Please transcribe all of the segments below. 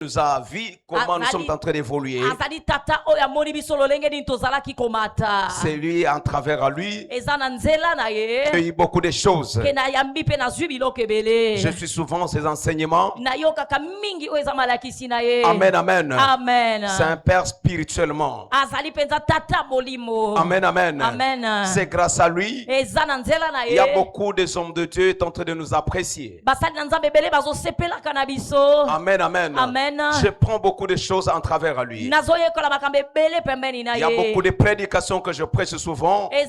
nous a vu comment nous sommes en train d'évoluer. C'est lui, en travers lui, qui a eu beaucoup de choses. Je suis souvent ses enseignements. Amen, amen. C'est un père spirituellement. Amen, amen. C'est grâce à lui. Il y a beaucoup de hommes de Dieu qui sont en train de nous apprécier. Amen, amen. Je prends beaucoup de choses en travers à lui. Il y a beaucoup de prédications que je prêche souvent. Et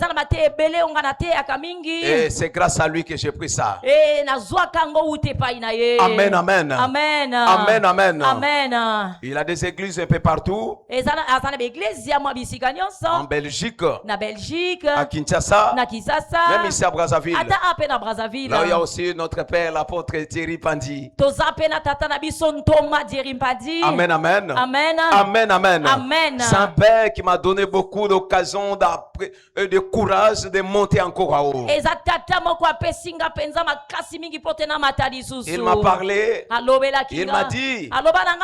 c'est grâce à lui que j'ai pris ça. Amen, amen. Amen. Amen, amen. Amen. Il a des églises un peu partout. En Belgique, à Kinshasa, même ici à Brazzaville. Là, il y a aussi notre père, l'apôtre Thierry Pandi. Amen, amen. Amen. Amen, amen. Amen. C'est un père qui m'a donné beaucoup d'occasions, de courage de monter encore à haut. Il m'a parlé. Il m'a dit,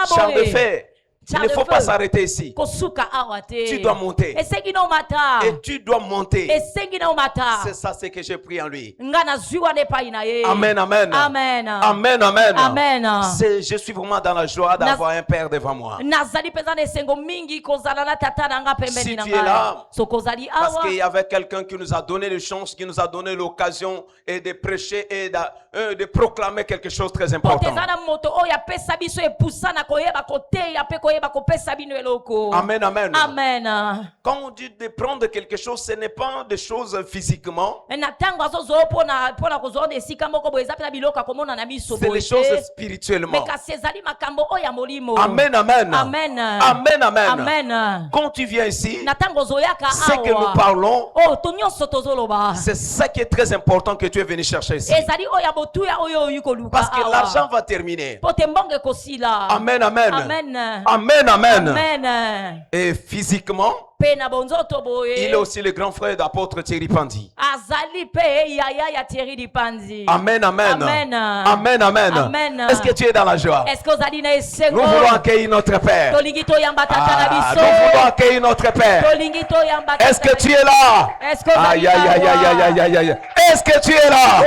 char de fer, il ne faut pas s'arrêter ici. Tu dois monter. Et tu dois monter. C'est ça ce que j'ai pris en lui. Amen, amen. Amen. Amen, amen. Amen. Je suis vraiment dans la joie d'avoir un père devant moi. Si tu es là, parce qu'il y avait quelqu'un qui nous a donné les chances, qui nous a donné l'occasion et de prêcher et de proclamer quelque chose de très important. Amen, amen. Amen. Quand on dit de prendre quelque chose, ce n'est pas des choses physiquement. C'est les choses spirituellement. Amen, amen. Amen. Amen, amen. Amen. Quand tu viens ici, ce que nous parlons, c'est ça qui est très important que tu es venu chercher ici. Parce que l'argent va terminer. Amen, amen. Amen. Amen, amen. Amen. Et physiquement, il est aussi le grand frère d'apôtre Thierry Pandi. Amen, amen. Amen. Amen, amen. Amen. Est-ce que tu es dans la joie? Nous voulons accueillir notre Père. Nous voulons accueillir notre Père. Est-ce que tu es là? Aïe, aïe, aïe, aïe, aïe, aïe, aïe. Est-ce que tu es là?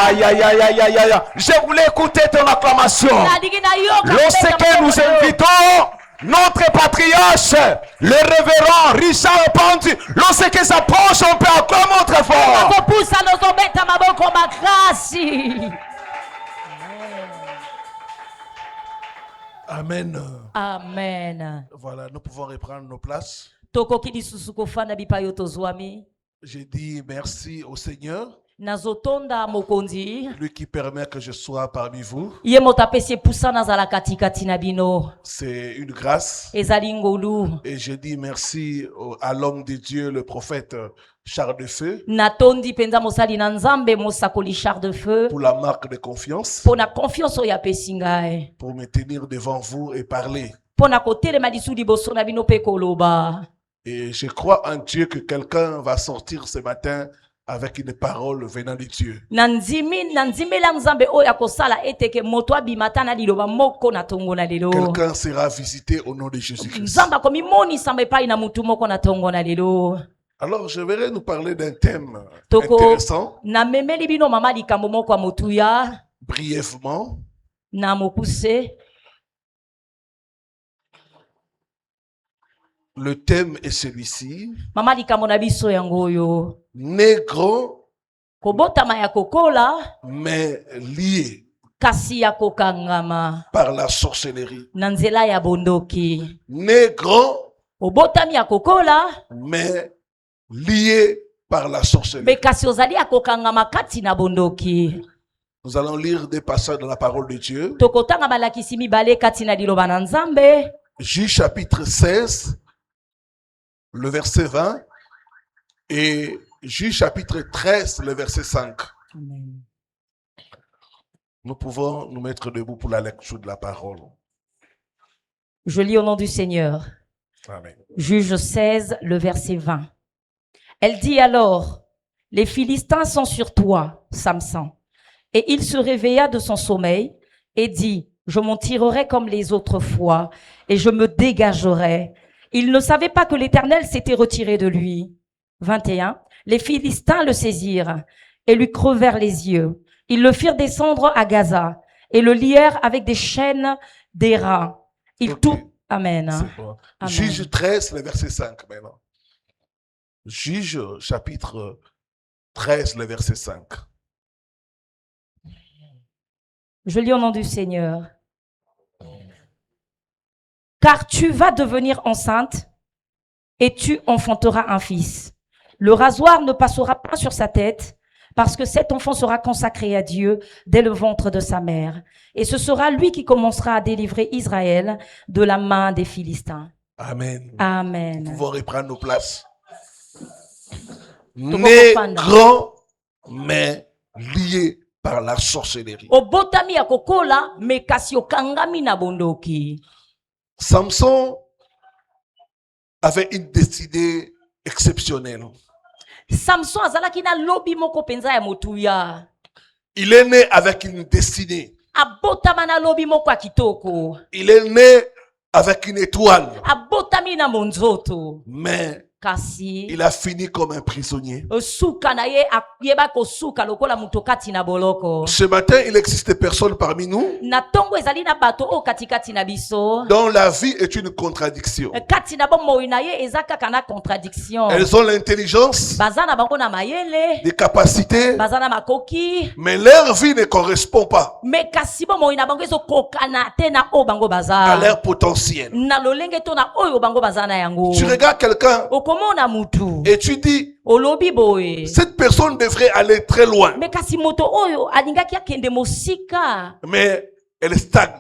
Aïe, aïe, aïe, aïe, aïe, aïe. Je voulais écouter ton acclamation. Lorsque nous invitons notre patriarche, le révérend Richard Pandi, lorsque s'approche, on peut acclamer très fort. Amen. Amen. Voilà, nous pouvons reprendre nos places. J'ai dit merci au Seigneur, lui qui permet que je sois parmi vous. C'est une grâce. Et je dis merci à l'homme de Dieu, le prophète Charles de Feu, pour la marque de confiance, pour me tenir devant vous et parler. Et je crois en Dieu que quelqu'un va sortir ce matin avec une parole venant de Dieu. Quelqu'un sera visité au nom de Jésus-Christ. Alors, je vais nous parler d'un thème intéressant. Brièvement. Le thème est celui-ci. Né grand, mais lié par la sorcellerie. Né grand, mais lié par la sorcellerie. Nous allons lire des passages de la parole de Dieu. Juge chapitre 16, le verset 20, et Juge chapitre 13, le verset 5. Amen. Nous pouvons nous mettre debout pour la lecture de la parole. Je lis au nom du Seigneur. Amen. Juge 16, le verset 20. Elle dit alors, les Philistins sont sur toi, Samson. Et il se réveilla de son sommeil et dit, Je m'en tirerai comme les autres fois et je me dégagerai. Il ne savait pas que l'Éternel s'était retiré de lui. 21. Les Philistins le saisirent et lui crevèrent les yeux. Ils le firent descendre à Gaza et le lièrent avec des chaînes d'airain. Amen. Bon. Amen. Juge 13, le verset 5 maintenant. Juge chapitre 13, le verset 5. Je lis au nom du Seigneur. Car tu vas devenir enceinte et tu enfanteras un fils. Le rasoir ne passera pas sur sa tête parce que cet enfant sera consacré à Dieu dès le ventre de sa mère. Et ce sera lui qui commencera à délivrer Israël de la main des Philistins. Amen. Amen. Nous pouvons reprendre nos places. Né grand, mais lié par la sorcellerie. Samson avait une destinée exceptionnelle. Samson azalaki na lobi moko penza ya motuya. Il est né avec une destinée. Abotama na lobi moko ya kitoko. Il est né avec une étoile. Abotami na monzoto. Mais kasi il a fini comme un prisonnier. Suka na ye akuyeba ko suka lokola mutokati na boloko. Ce matin, il n'existe personne parmi nous na tongo ezali na bato o katikati na biso dont la vie est une contradiction. Kati na bomoi na ye ezaka kana contradiction. Elles ont l'intelligence, bazana bango na mayele, des capacités, bazana makoki, mais leur vie ne correspond pas mais kasi bomoi na bango ezo kokana te na o bango baza à leur potentiel. Na lolenge to na oyo bango bazana yango. Tu regardes quelqu'un et tu dis cette personne devrait aller très loin, mais elle stagne.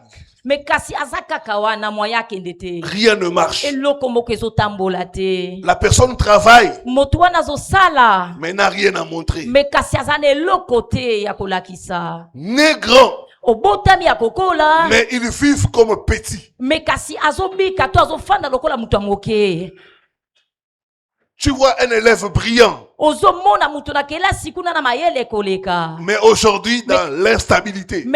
Rien ne marche. La personne travaille, mais n'a rien à montrer. Né grand, mais ils vivent comme petits. Tu vois un élève brillant, mais aujourd'hui dans l'instabilité.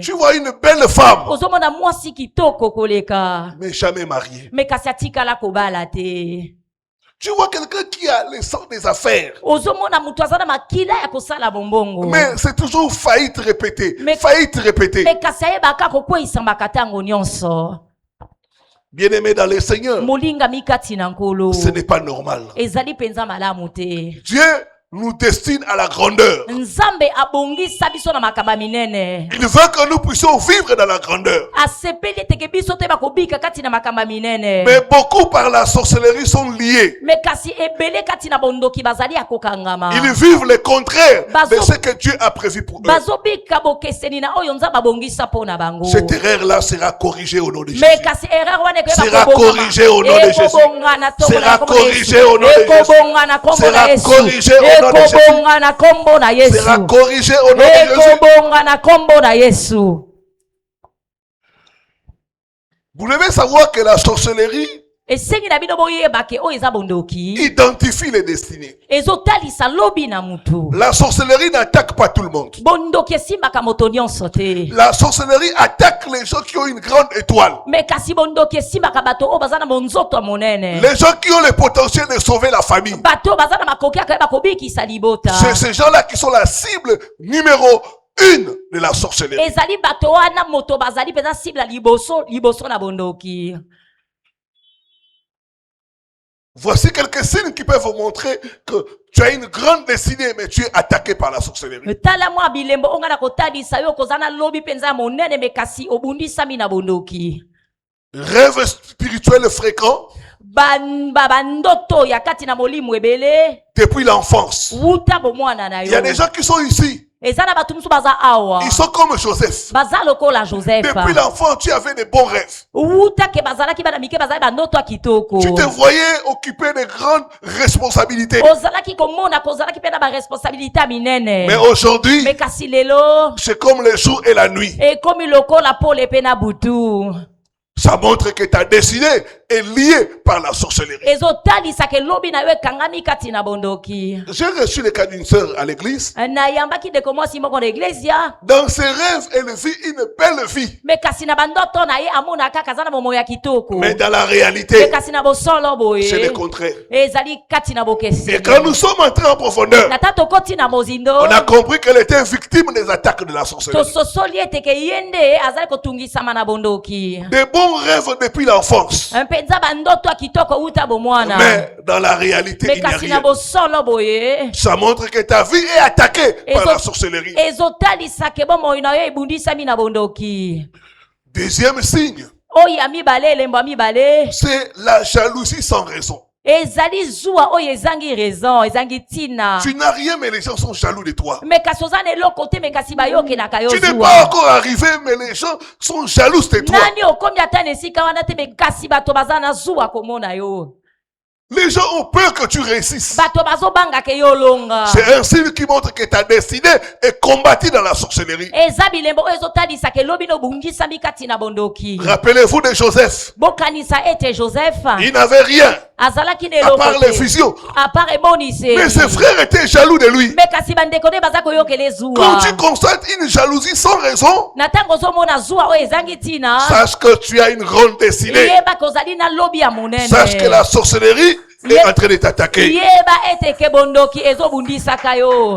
Tu vois une belle femme, mais jamais mariée. Tu vois quelqu'un qui a le sens des affaires, mais c'est toujours faillite répétée, faillite répétée. Bien-aimé dans le Seigneur, ce n'est pas normal. Dieu nous destine à la grandeur. Il veut que nous puissions vivre dans la grandeur. Mais beaucoup par la sorcellerie sont liés. Ils vivent le contraire de ce que Dieu a prévu pour eux. Cette erreur-là sera corrigée au nom de Jésus. Sera corrigée au nom de Jésus. Sera corrigée au nom de Jésus. Sera corrigée au nom de Jésus. Sera corrigé au nom de Jésus. Vous devez savoir que la sorcellerie identifie les destinées. La sorcellerie n'attaque pas tout le monde. La sorcellerie attaque les gens qui ont une grande étoile. Les gens qui ont le potentiel de sauver la famille. C'est ces gens-là qui sont la cible numéro 1 de la sorcellerie. Voici quelques signes qui peuvent vous montrer que tu as une grande destinée, mais tu es attaqué par la sorcellerie. Rêve spirituel fréquent depuis l'enfance. Il y a des gens qui sont ici. Ils sont comme Joseph. Depuis l'enfant, tu avais des bons rêves. Tu te voyais occuper de grandes responsabilités. Mais aujourd'hui, c'est comme le jour et la nuit. Ça montre que ta destinée est lié par la sorcellerie. J'ai reçu le cas d'une sœur à l'église. Dans ses rêves, elle vit une belle vie. Mais dans la réalité, c'est le contraire. Et quand nous sommes entrés en profondeur, on a compris qu'elle était victime des attaques de la sorcellerie. Des bons rêves depuis l'enfance. Mais dans la réalité, il n'y a rien. Ça montre que ta vie est attaquée par la sorcellerie. Deuxième signe, c'est la jalousie sans raison. Tu n'as rien, mais les gens sont jaloux de toi. Tu n'es pas encore arrivé, mais les gens sont jaloux de toi. Les gens ont peur que tu réussisses. C'est un signe qui montre que ta destinée est combattue dans la sorcellerie. Rappelez-vous de Joseph. Il n'avait rien à part les visions. Mais ses frères étaient jaloux de lui. Quand tu constates une jalousie sans raison, sache que tu as une grande destinée. Sache que la sorcellerie est en train de t'attaquer.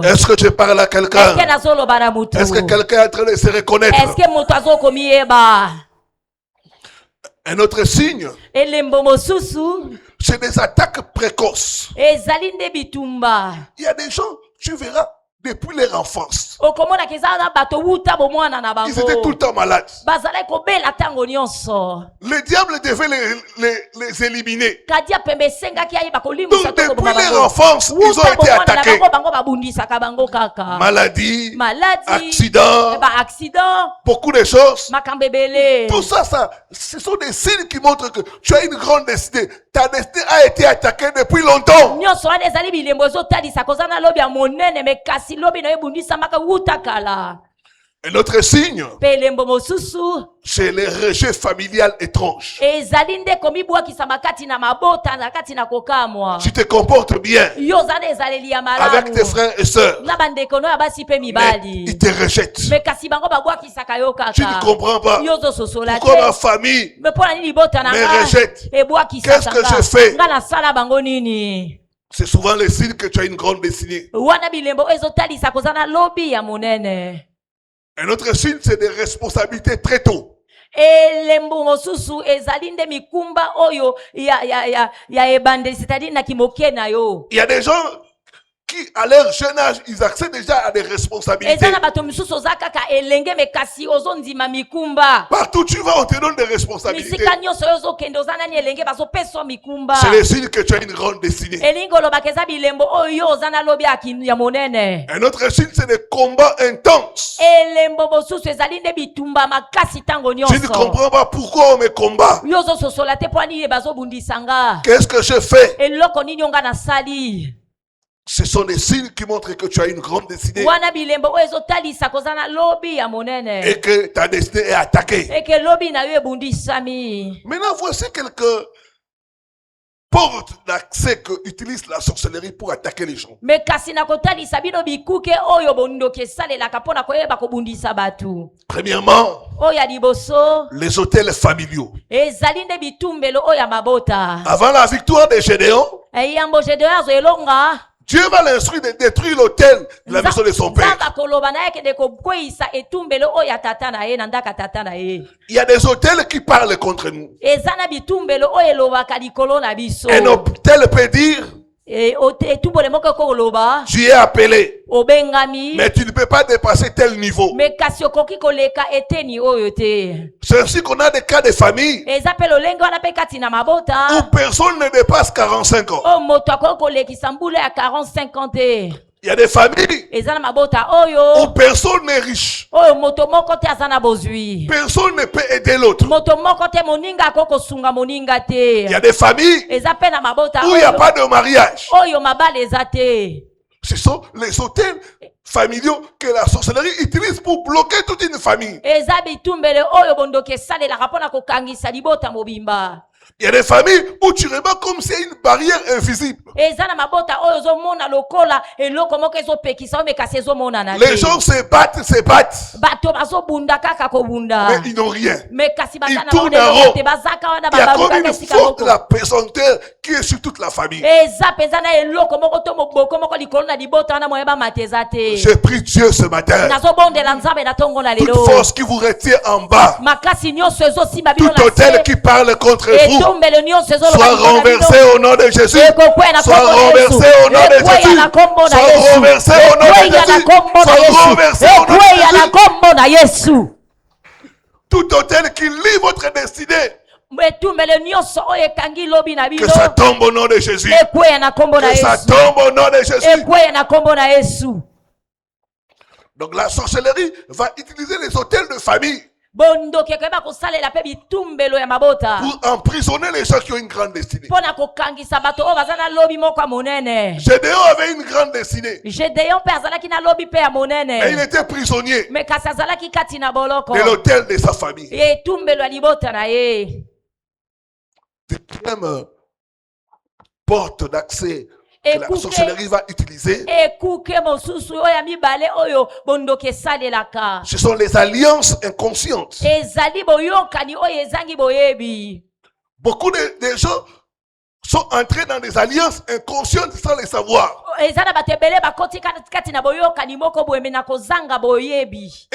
Est-ce que tu parles à quelqu'un? Est-ce que quelqu'un est en train de se reconnaître? Un autre signe, c'est des attaques précoces. Il y a des gens, tu verras, depuis leur enfance, ils étaient tout le temps malades. Le diable devait les éliminer. Donc depuis leur enfance, ils ont été attaqués. Maladie, accident, beaucoup de choses. Tout ça, ce sont des signes qui montrent que tu as une grande destinée. Ta destinée a été attaquée depuis longtemps. Un autre signe, c'est les rejets familial étranges. Tu te comportes bien avec tes frères et sœurs, mais ils te rejettent. Tu ne comprends pas pourquoi ma famille me rejette. Qu'est-ce que je fais? C'est souvent le signe que tu as une grande destinée. Un autre signe, c'est des responsabilités très tôt. Il y a des gens qui, à leur jeune âge, ils accèdent déjà à des responsabilités. Partout où tu vas, on te donne des responsabilités. C'est le signe que tu as une grande destinée. Un autre signe, c'est des combats intenses. Tu ne comprends pas pourquoi on me combat. Qu'est-ce que je fais? Ce sont des signes qui montrent que tu as une grande destinée et que ta destinée est attaquée. Maintenant, voici quelques portes d'accès que utilise la sorcellerie pour attaquer les gens. Premièrement, les autels familiaux. Avant la victoire de Gédéon, Dieu va l'instruire de détruire l'autel de la maison de son père. Il y a des autels qui parlent contre nous. Un autel peut dire, tu es appelé, mais tu ne peux pas dépasser tel niveau. C'est ainsi qu'on a des cas de famille où personne ne dépasse 45 ans. Il y a des familles où personne n'est riche. Personne ne peut aider l'autre. Il y a des familles où il n'y a pas de mariage. Ce sont les autels familiaux que la sorcellerie utilise pour bloquer toute une famille. Il y a des familles où tu remarques comme s'il y a une barrière invisible. Les gens se battent. Mais ils n'ont rien. Ils tournent en rond. Il y a comme une force de la pesanteur qui est sur toute la famille. Je prie Dieu ce matin. Toute force qui vous retient en bas. Tout autel qui parle contre vous. Soit renversé au nom de Jésus. Soit renversé au nom de Jésus. Soit renversé au nom de Jésus. Soit renversé au nom de Jésus. Tout autel qui lie votre destinée. Que ça tombe au nom de Jésus. Que ça tombe au nom de Jésus. Donc la sorcellerie va utiliser les autels de famille. Pour emprisonner les gens qui ont une grande destinée. Gédéon avait une grande destinée. Mais il était prisonnier de l'autel de sa famille. Deuxième porte d'accès que la sorcellerie va utiliser, ce sont les alliances inconscientes. Beaucoup de gens sont entrés dans des alliances inconscientes sans les savoir. Et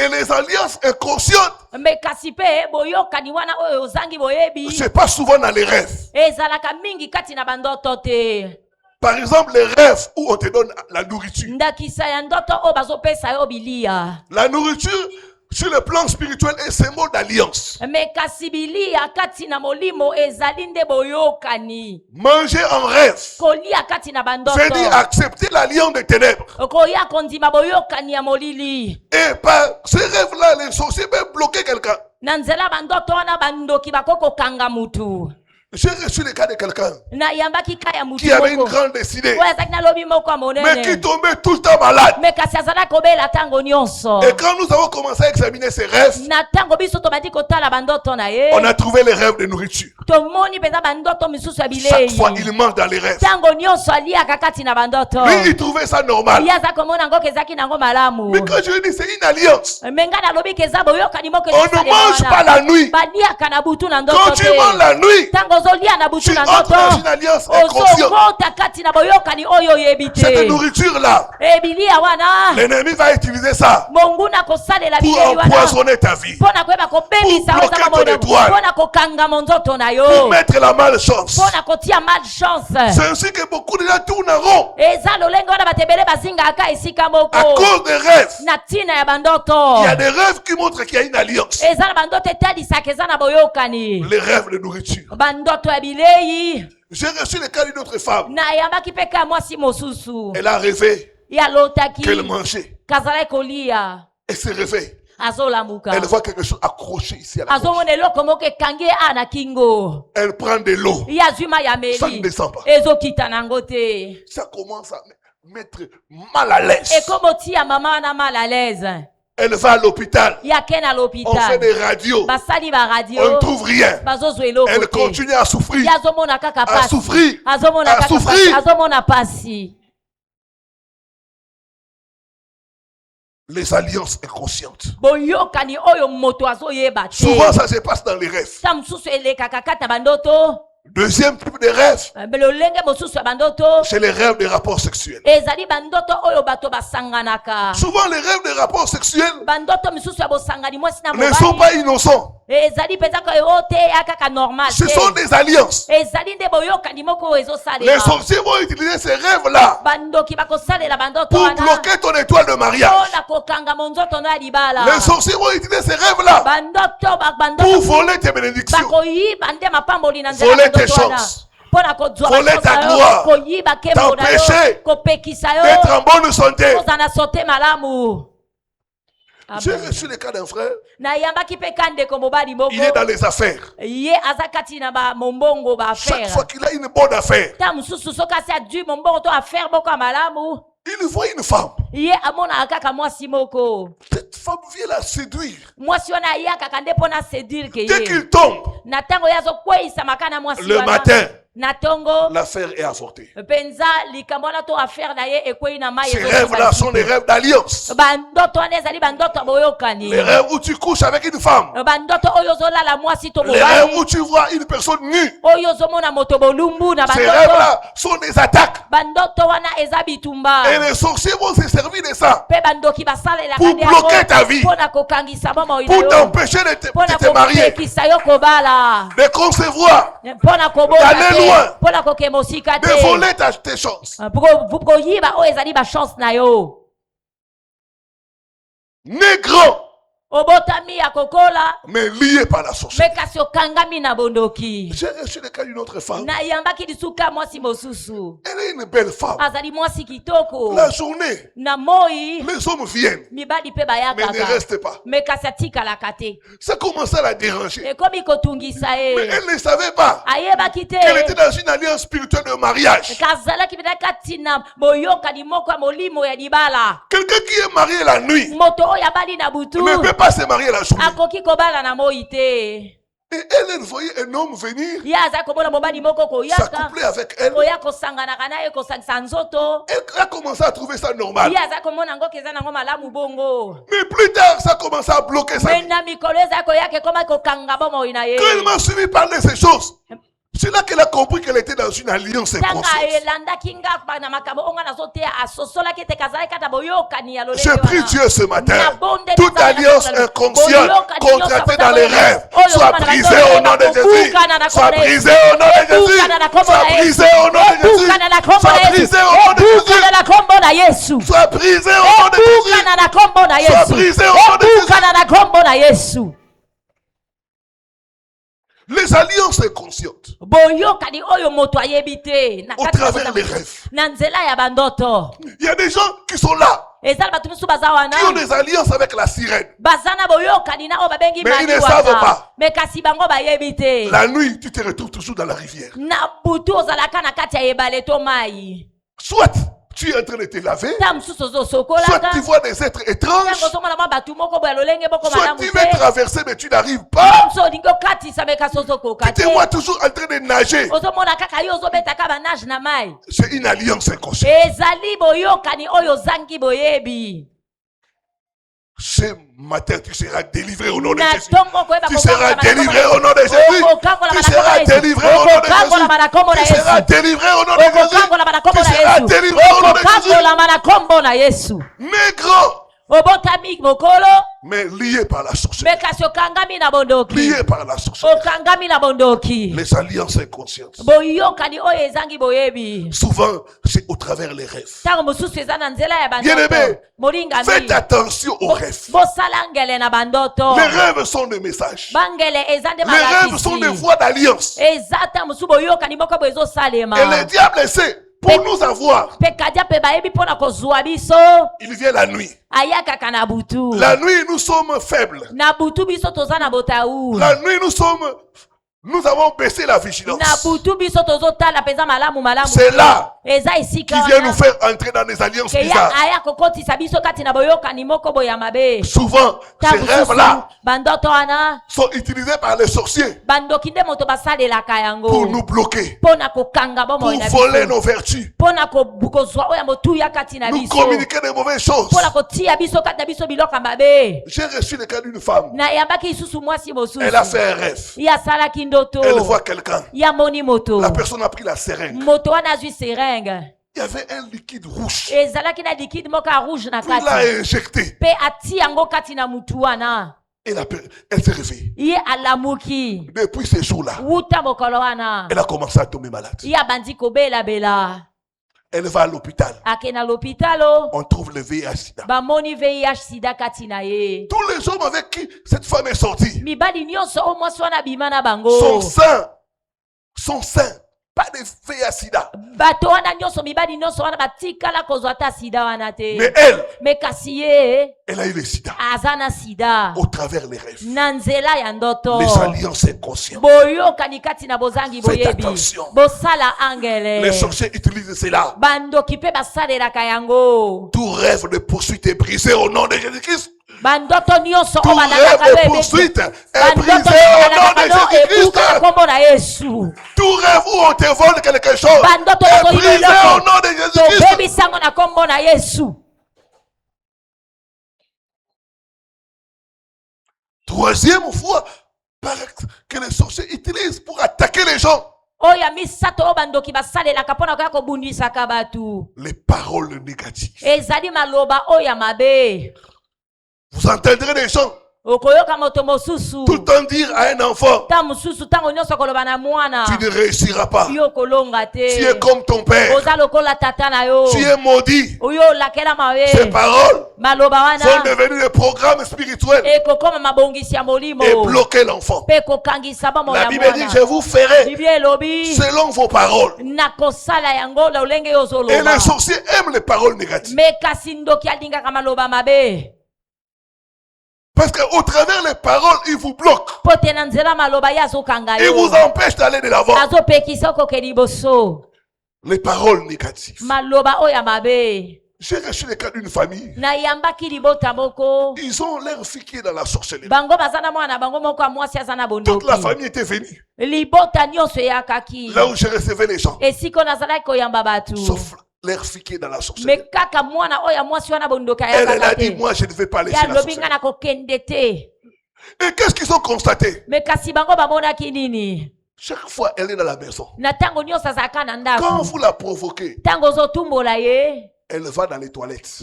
les alliances inconscientes, c'est pas souvent dans les rêves. Par exemple, les rêves où on te donne la nourriture. La nourriture, sur le plan spirituel, est symbole d'alliance. Manger en rêve veut dire accepter l'alliance des ténèbres. Et par ces rêves-là, les sorciers peuvent bloquer quelqu'un. J'ai reçu le cas de quelqu'un qui avait une grande destinée, mais qui tombait tout le temps malade. Et quand nous avons commencé à examiner ses rêves, on a trouvé les rêves de nourriture. Chaque fois, il mange dans les rêves. Lui, il trouvait ça normal. Mais quand je lui dis c'est une alliance, on ne mange pas la nuit. Quand tu manges la nuit, tu entres dans une alliance inconsciente. Cette nourriture-là, l'ennemi va utiliser ça pour empoisonner ta vie, pour bloquer ton étoile, pour mettre la malchance. C'est ainsi que beaucoup de gens tournent en rond à cause des rêves. Il y a des rêves qui montrent qu'il y a une alliance. Les rêves de nourriture. J'ai reçu le cas d'une autre femme. Elle a rêvé qu'elle mangeait. Elle se réveille. Elle voit quelque chose accroché ici à la gorge. Elle prend de l'eau. Ça ne descend pas. Ça commence à mettre mal à l'aise. Elle va à l'hôpital. On fait des radios. On ne trouve rien. Elle continue à souffrir. À souffrir. Les alliances inconscientes. Souvent, ça se passe dans les rêves. Deuxième type de rêve, c'est les rêves de rapports sexuels. Souvent, les rêves de rapports sexuels ne sont pas innocents. Ce sont des alliances. Les sorciers vont utiliser ces rêves-là pour bloquer ton étoile de mariage. Les sorciers vont utiliser ces rêves-là pour voler tes bénédictions, voler tes chances, voler ta gloire, t'empêcher d'être en bonne santé. J'ai reçu le cas d'un frère. Il est dans les affaires. Chaque fois qu'il a une bonne affaire, Il voit une femme. Cette femme vient la séduire. Dès qu'il tombe, le matin, l'affaire est avortée. Ces rêves-là sont des rêves d'alliance. Les rêves où tu couches avec une femme. Les rêves où tu vois une personne nue. Ces rêves-là sont des attaques. Et les sorciers vont se servir de ça pour bloquer ta vie, pour t'empêcher de te marier, de concevoir, d'aller loin, de voler tes chances. Négro, mais lié par la sorcellerie. J'ai reçu le cas d'une autre femme. Elle est une belle femme. La journée, les hommes viennent, mais ne restent pas. Ça commence à la déranger. Mais elle ne savait pas qu'elle était dans une alliance spirituelle de mariage. Quelqu'un qui est marié la nuit ne peut pas se marier la journée. Et elle voyait un homme venir s'accoupler avec elle. Elle a commencé à trouver ça normal. Mais plus tard, ça a commencé à bloquer sa vie. Quand elle m'a suivi parler de ces choses, c'est là qu'elle a compris qu'elle était dans une alliance inconsciente. Je prie Dieu ce matin. Toute alliance inconsciente contractée dans les rêves soit brisée au nom de Jésus. Soit brisée au nom de Jésus. Soit brisée au nom de Jésus. Soit brisée au nom de Jésus. Soit brisée au nom de Jésus. Soit brisée au nom de Jésus. Les alliances inconscientes au travers des rêves. Il y a des gens qui sont là, qui ont des alliances avec la sirène, mais ils ne savent pas. La nuit, tu te retrouves toujours dans la rivière. Soit tu es en train de te laver, soit tu vois des êtres étranges, soit tu veux traverser mais tu n'arrives pas. Tu te vois toujours en train de nager. C'est une alliance inconsciente. Ce matin, tu seras délivré au nom de Jésus. Tu seras délivré au nom de Jésus. Tu seras délivré au nom de Jésus. Tu seras délivré au nom de Jésus. Tu seras délivré au nom de Jésus. Négro, mais lié par la sorcellerie. Lié par la sorcellerie. Les alliances inconscientes. Souvent, c'est au travers les rêves. Bien-aimés, faites attention aux rêves. Les rêves sont des messages. Les rêves sont des voies d'alliance. Et le diable sait. Pour nous avoir, il vient la nuit. La nuit, nous sommes faibles. La nuit, nous avons baissé la vigilance. C'est là qui vient nous faire entrer dans des alliances bizarres. Souvent, ces rêves-là sont utilisés par les sorciers pour nous bloquer, pour voler nos vertus, nous communiquer de mauvaises choses. J'ai reçu le cas d'une femme. Elle a fait un rêve. Elle voit quelqu'un. La personne a pris la seringue. Il y avait un liquide rouge. Puis il l'a injecté. Elle s'est réveillée. Depuis ces jours-là, elle a commencé à tomber malade. Elle va à l'hôpital. On trouve le VIH-Sida. Tous les hommes avec qui cette femme est sortie, son sein pas de filles à sida. Mais elle, elle a eu le sida au travers des rêves, les alliances inconscientes. Faites attention. Les sorciers utilisent cela. Tout rêve de poursuite est brisé au nom de Jésus-Christ. Tout rêve de poursuite est brisé au nom de Jésus-Christ. Tout rêve où on te vole quelque chose est brisé au nom de Jésus-Christ. Troisième fois que les sorciers utilisent pour attaquer les gens. Les paroles négatives. Vous entendrez des gens tout le temps dire à un enfant, tu ne réussiras pas, tu es comme ton père, tu es maudit. Ces paroles sont devenues des programmes spirituels et bloquer l'enfant. La Bible dit, je vous ferai selon vos paroles. Et les sorciers aiment les paroles négatives. Parce qu'au travers les paroles, ils vous bloquent. Ils vous empêchent d'aller de l'avant. Les paroles négatives. J'ai reçu le cas d'une famille. Ils ont leur fille qui est dans la sorcellerie. Toute la famille était venue. Là où je recevais les gens. Sauf leur fille qui est dans la sorcellerie. Elle a dit, moi je ne vais pas laisser la sorcellerie. Et qu'est-ce qu'ils ont constaté? Chaque fois elle est dans la maison, quand vous la provoquez, elle va dans les toilettes.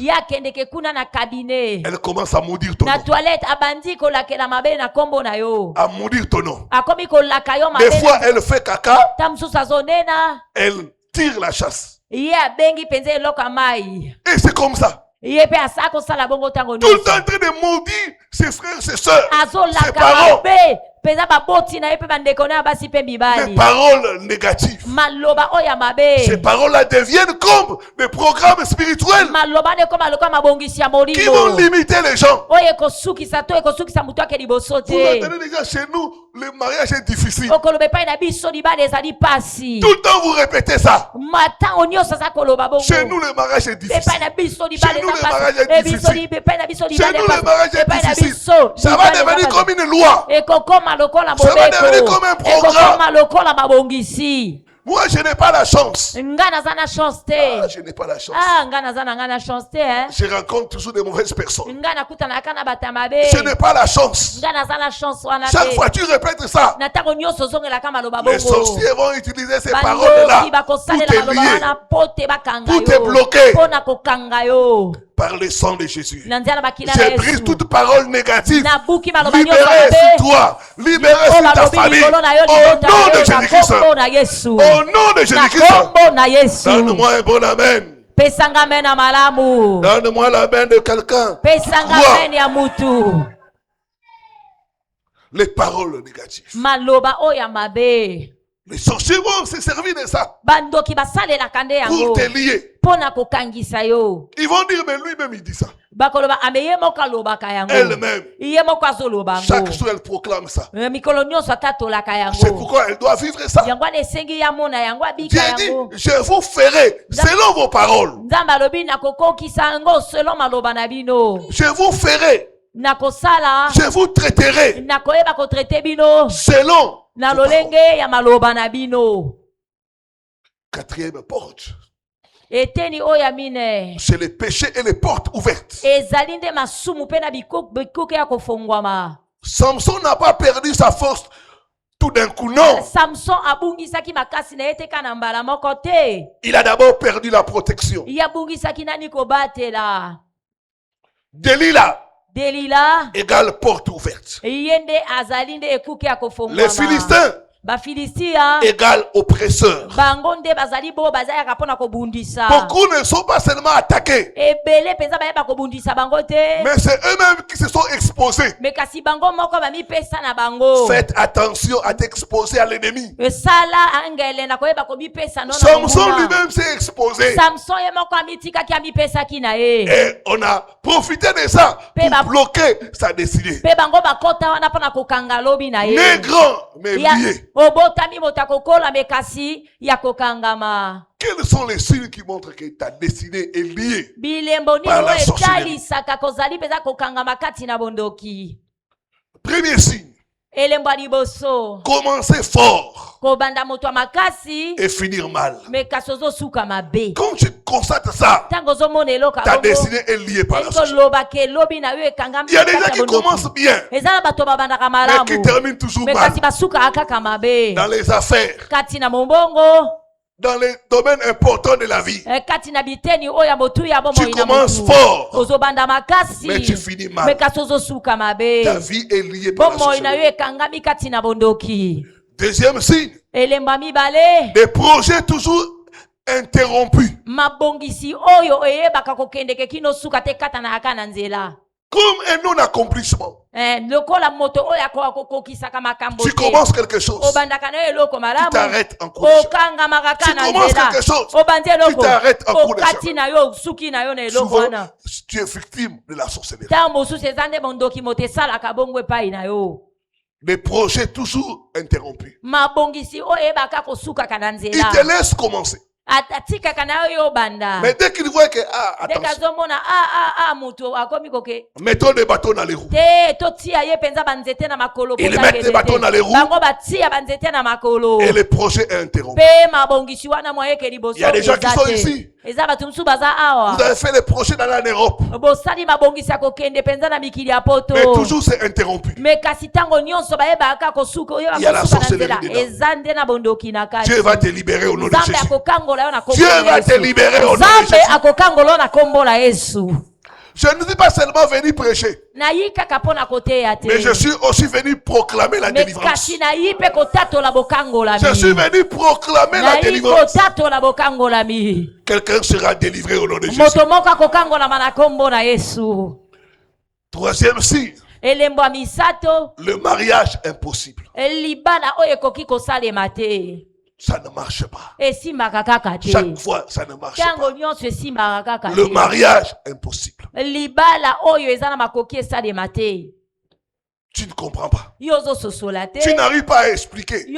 Elle commence à maudire ton nom. À maudire ton nom. Des fois elle fait caca, elle tire la chasse. Et c'est comme ça. Tout le temps en train de maudire ses frères, ses soeurs, ses parents. Les paroles négatives. Ces paroles-là deviennent comme des programmes spirituels qui vont limiter les gens. Vous entendez déjà, chez nous, le mariage est difficile. Tout le temps vous répétez ça. Chez nous, le mariage est difficile. Chez nous, le mariage est difficile. Chez nous, le mariage est difficile. Ça va devenir comme une loi. Ça va devenir comme un programme. Moi, je n'ai pas la chance. Je n'ai pas la chance. Je rencontre toujours de mauvaises personnes. Je n'ai pas la chance. Chaque fois tu répètes ça, les sorciers vont utiliser ces paroles-là pour te lier, pour te bloquer. Par le sang de Jésus, je brise toute parole négative libérée sur toi, libérée sur ta famille, au nom de Jésus-Christ. Au nom de Jésus-Christ. Donne-moi un bon amen. Donne-moi l'amen de quelqu'un. Les paroles négatives. Les sorciers vont se servir de ça pour te lier. Ils vont dire, mais lui-même il dit ça. Elle-même, chaque jour elle proclame ça. C'est pourquoi elle doit vivre ça. Dieu dit, je vous ferai selon vos paroles. Je vous ferai. Je vous traiterai selon. Quatrième porte. C'est les péchés et les portes ouvertes. Samson n'a pas perdu sa force tout d'un coup, non. Il a d'abord perdu la protection. Delilah égale porte ouverte. Les Philistins égale oppresseur. Beaucoup ne sont pas seulement attaqués, mais c'est eux-mêmes qui se sont exposés. Faites attention à t'exposer à l'ennemi. Samson lui-même s'est exposé. Et on a profité de ça pour bloquer sa destinée. Né grand, mais lié. Quels sont les signes qui montrent que ta destinée est liée par la sorcellerie? Premier signe. Commencer fort et finir mal. Quand tu constates ça, ta destinée est liée par la sorcellerie. Il y a des gens qui commencent bien, mais qui terminent toujours mal. Dans les affaires, dans les domaines importants de la vie, tu commences fort, mais tu finis mal. Ta vie est liée par la sorcellerie. Deuxième signe, des projets toujours interrompus. Comme un non-accomplissement. Tu commences quelque chose, tu t'arrêtes en cours de chemin. Tu commences quelque chose, tu t'arrêtes en cours de chemin. Souvent, tu es victime de la sorcellerie. Des projets toujours interrompus. Il te laisse commencer. Mais dès qu'il voit que, attention, mettons des bâtons dans les roues. Ils mettent des bâtons dans les roues et le projet est interrompu. Il y a des gens qui sont ici. Vous avez fait les projets dans l'Europe, mais toujours c'est interrompu. Il y a la sorcellerie dedans. Dieu va te libérer au nom de Jésus. Dieu va te libérer au nom de Jésus. Je ne dis pas seulement venir prêcher, mais je suis aussi venu proclamer la délivrance. Je suis venu proclamer la délivrance. Quelqu'un sera délivré au nom de Jésus. Troisième signe, le mariage impossible. Ça ne marche pas. Chaque fois, ça ne marche pas. Le mariage impossible. Tu ne comprends pas. Tu n'arrives pas à expliquer. Tu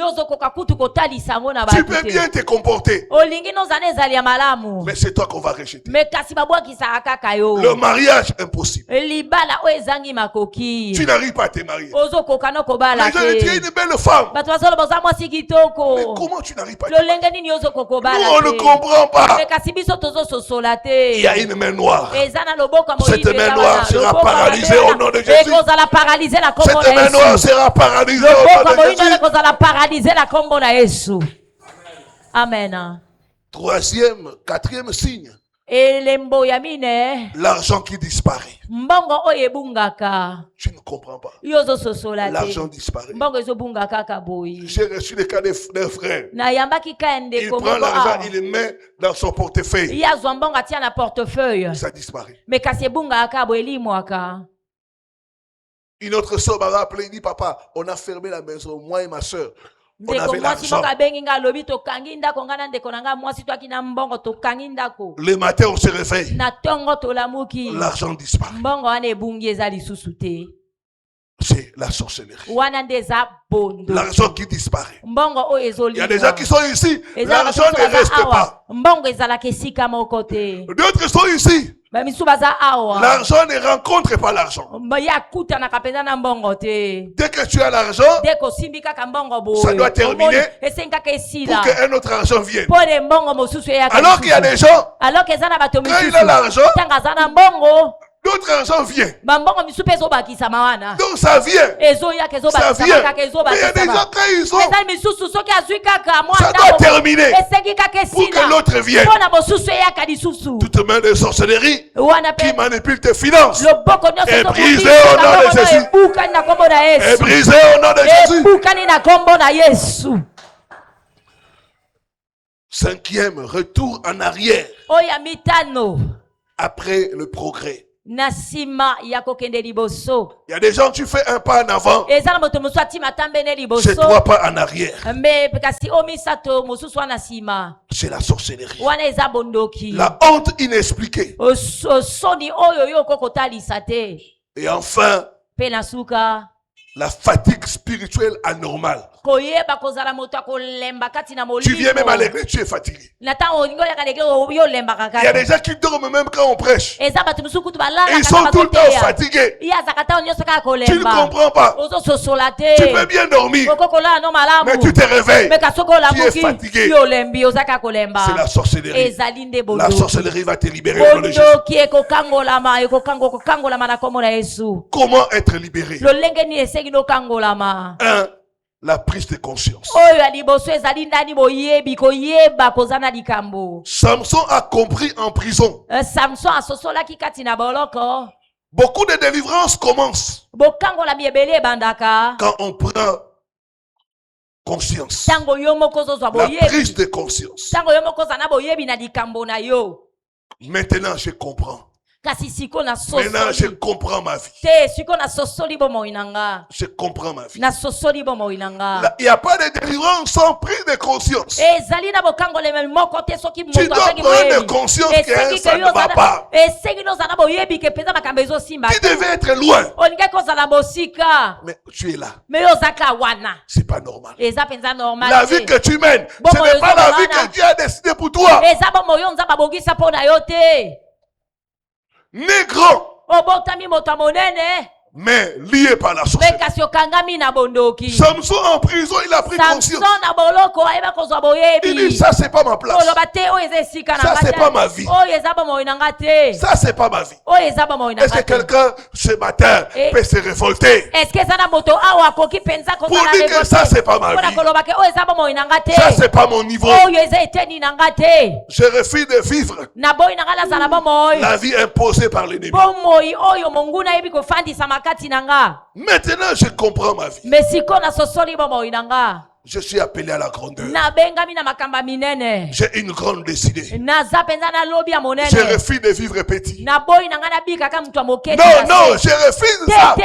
peux bien te comporter, mais c'est toi qu'on va rejeter. Le mariage impossible. Tu n'arrives pas à te marier. Les gens disent, tu es une belle femme. Mais comment tu n'arrives pas à te marier? Nous, on ne comprend pas. Il y a une main noire. Cette main noire sera paralysée au nom de Jésus. Cette main noire sera paralysée au nom de Jésus. Amen. Quatrième signe. L'argent qui disparaît. Tu ne comprends pas. L'argent disparaît. J'ai reçu le cas d'un frère. Il prend l'argent, il le met dans son portefeuille. Ça disparaît. Une autre soeur m'a appelé, il dit, papa, on a fermé la maison, moi et ma soeur. On avait l'argent. Le matin, on se réveille. L'argent disparaît. C'est la sorcellerie. L'argent qui disparaît. Il y a des gens qui sont ici. L'argent ne reste pas. D'autres sont ici. L'argent ne rencontre pas l'argent. Dès que tu as l'argent, ça doit terminer pour qu'un autre argent vienne. Alors qu'il y a des gens, quand il a l'argent, D'autres argent vient. Donc ça vient. Ça vient. Mais il y a des gens quand ils ont, ça doit terminer pour que l'autre vienne. Toute main de sorcellerie qui manipule tes finances est brisée au nom de Jésus. Est brisée au nom de Jésus. Cinquième, retour en arrière. Après le progrès. Il y a des gens, tu fais un pas en avant, c'est 3 pas en arrière. C'est la sorcellerie. La honte inexpliquée. Et enfin, la fatigue spirituelle anormale. Tu viens même à l'église, tu es fatigué. Il y a des gens qui dorment même quand on prêche. Ils sont tout le temps fatigués. Tu ne comprends pas. Tu peux bien dormir, mais tu te réveilles. Tu es fatigué. C'est la sorcellerie. La sorcellerie va te libérer au nom de Jésus. Comment être libéré? 1. La prise de conscience. Samson a compris en prison. Beaucoup de délivrances commencent quand on prend conscience. La prise de conscience. Maintenant je comprends. Maintenant je comprends ma vie. Je comprends ma vie. Il n'y a pas de délivrance sans prise de conscience. Tu dois prendre conscience que ça ne va pas. Tu devais être loin, mais tu es là. C'est pas normal. La vie que tu mènes, ce n'est pas la vie que Dieu a décidé pour toi. Né grand, mais lié par la sorcellerie. Samson en prison, il a pris conscience. Il dit, ça c'est pas ma place. Ça c'est pas ma vie. Ça c'est pas ma vie. Est-ce que quelqu'un ce matin peut se révolter pour dire que ça c'est pas ma vie? Ça c'est pas mon niveau. Je refuse de vivre la vie imposée par l'ennemi. Maintenant je comprends ma vie. Je suis appelé à la grandeur. J'ai une grande destinée. Je refuse de vivre petit. Non, je refuse ça. Ce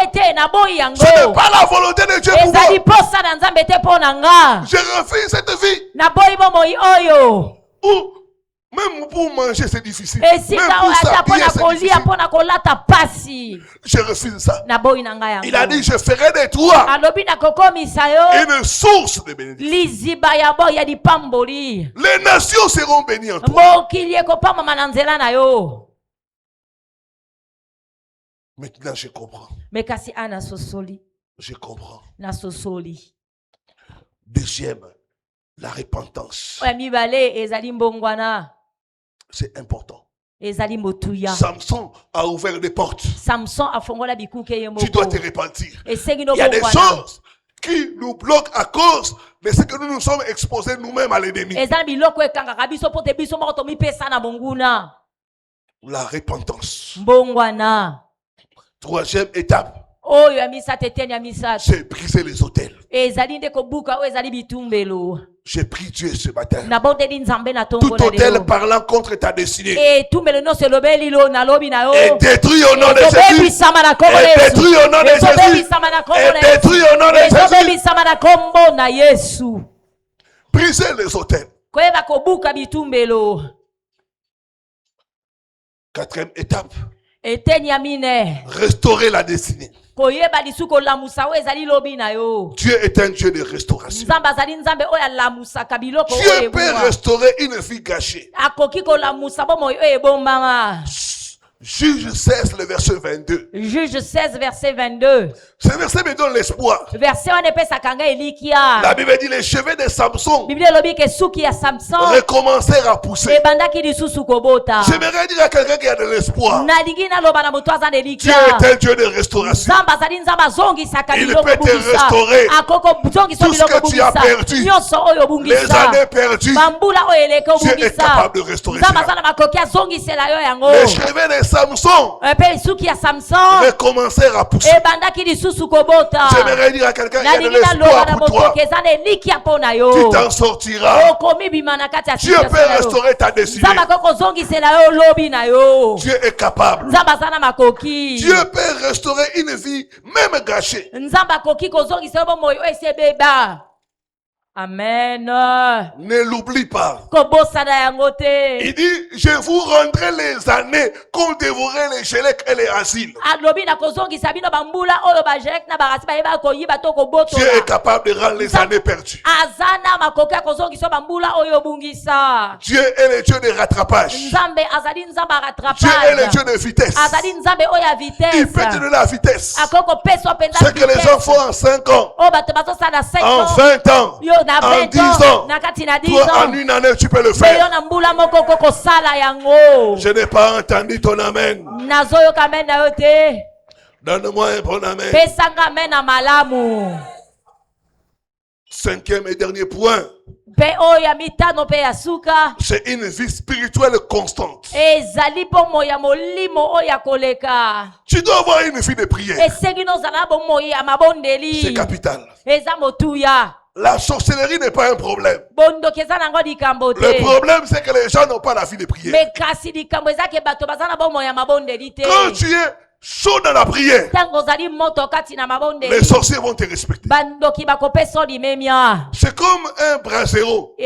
n'est pas la volonté de Dieu pour moi. Je refuse cette vie. Même pour manger, c'est difficile. Même pour s'habiller, c'est difficile. Je refuse ça. Il a dit, je ferai de toi une source de bénédiction. Les nations seront bénies en toi. Maintenant, je comprends. Je comprends. Deuxième, la repentance. C'est important. Samson a ouvert des portes. Tu dois te repentir. Il y a des choses qui nous bloquent à cause de ce que nous nous sommes exposés nous-mêmes à l'ennemi. La repentance. Troisième étape, c'est briser les autels. Je prie Dieu ce matin. Tout autel parlant contre ta destinée est détruit au nom de Jésus. Est détruit au nom de Jésus. Est détruit au nom de Jésus. Briser les autels. Quatrième étape, restaurer la destinée. Dieu est un Dieu de restauration. Dieu peut restaurer une vie gâchée. Juge 16, le verset 22. Juge 16, verset 22. Ce verset me donne l'espoir. La Bible dit les cheveux de Samson recommencèrent à pousser. J'aimerais dire à quelqu'un qui a de l'espoir. Dieu est un Dieu de restauration. Il peut te restaurer tout ce que tu as perdu. Les années perdues. Dieu est capable de restaurer cela. Les cheveux de Samson recommencèrent à pousser. J'aimerais dire à quelqu'un qui a de l'espoir pour toi. Tu t'en sortiras. Dieu peut restaurer ta destinée. Dieu est capable. Dieu peut restaurer une vie même gâchée. Amen. Ne l'oublie pas. Il dit, je vous rendrai les années qu'on dévorait les gélèques et les asiles. Dieu est capable de rendre les années perdues. Dieu est le Dieu de rattrapage. Dieu est le Dieu de vitesse. Il peut te donner la vitesse. Ce que les gens font en 5 ans, en 20 ans, en 10 ans, toi en une année tu peux le faire. Je n'ai pas entendu ton amen. Donne-moi un bon amen. 5e et dernier point. C'est une vie spirituelle constante. Tu dois avoir une vie de prière. C'est capital. La sorcellerie n'est pas un problème. Le problème, c'est que les gens n'ont pas la vie de prière. Quand tu es chaud dans la prière, les sorciers vont te respecter. C'est comme un brasero.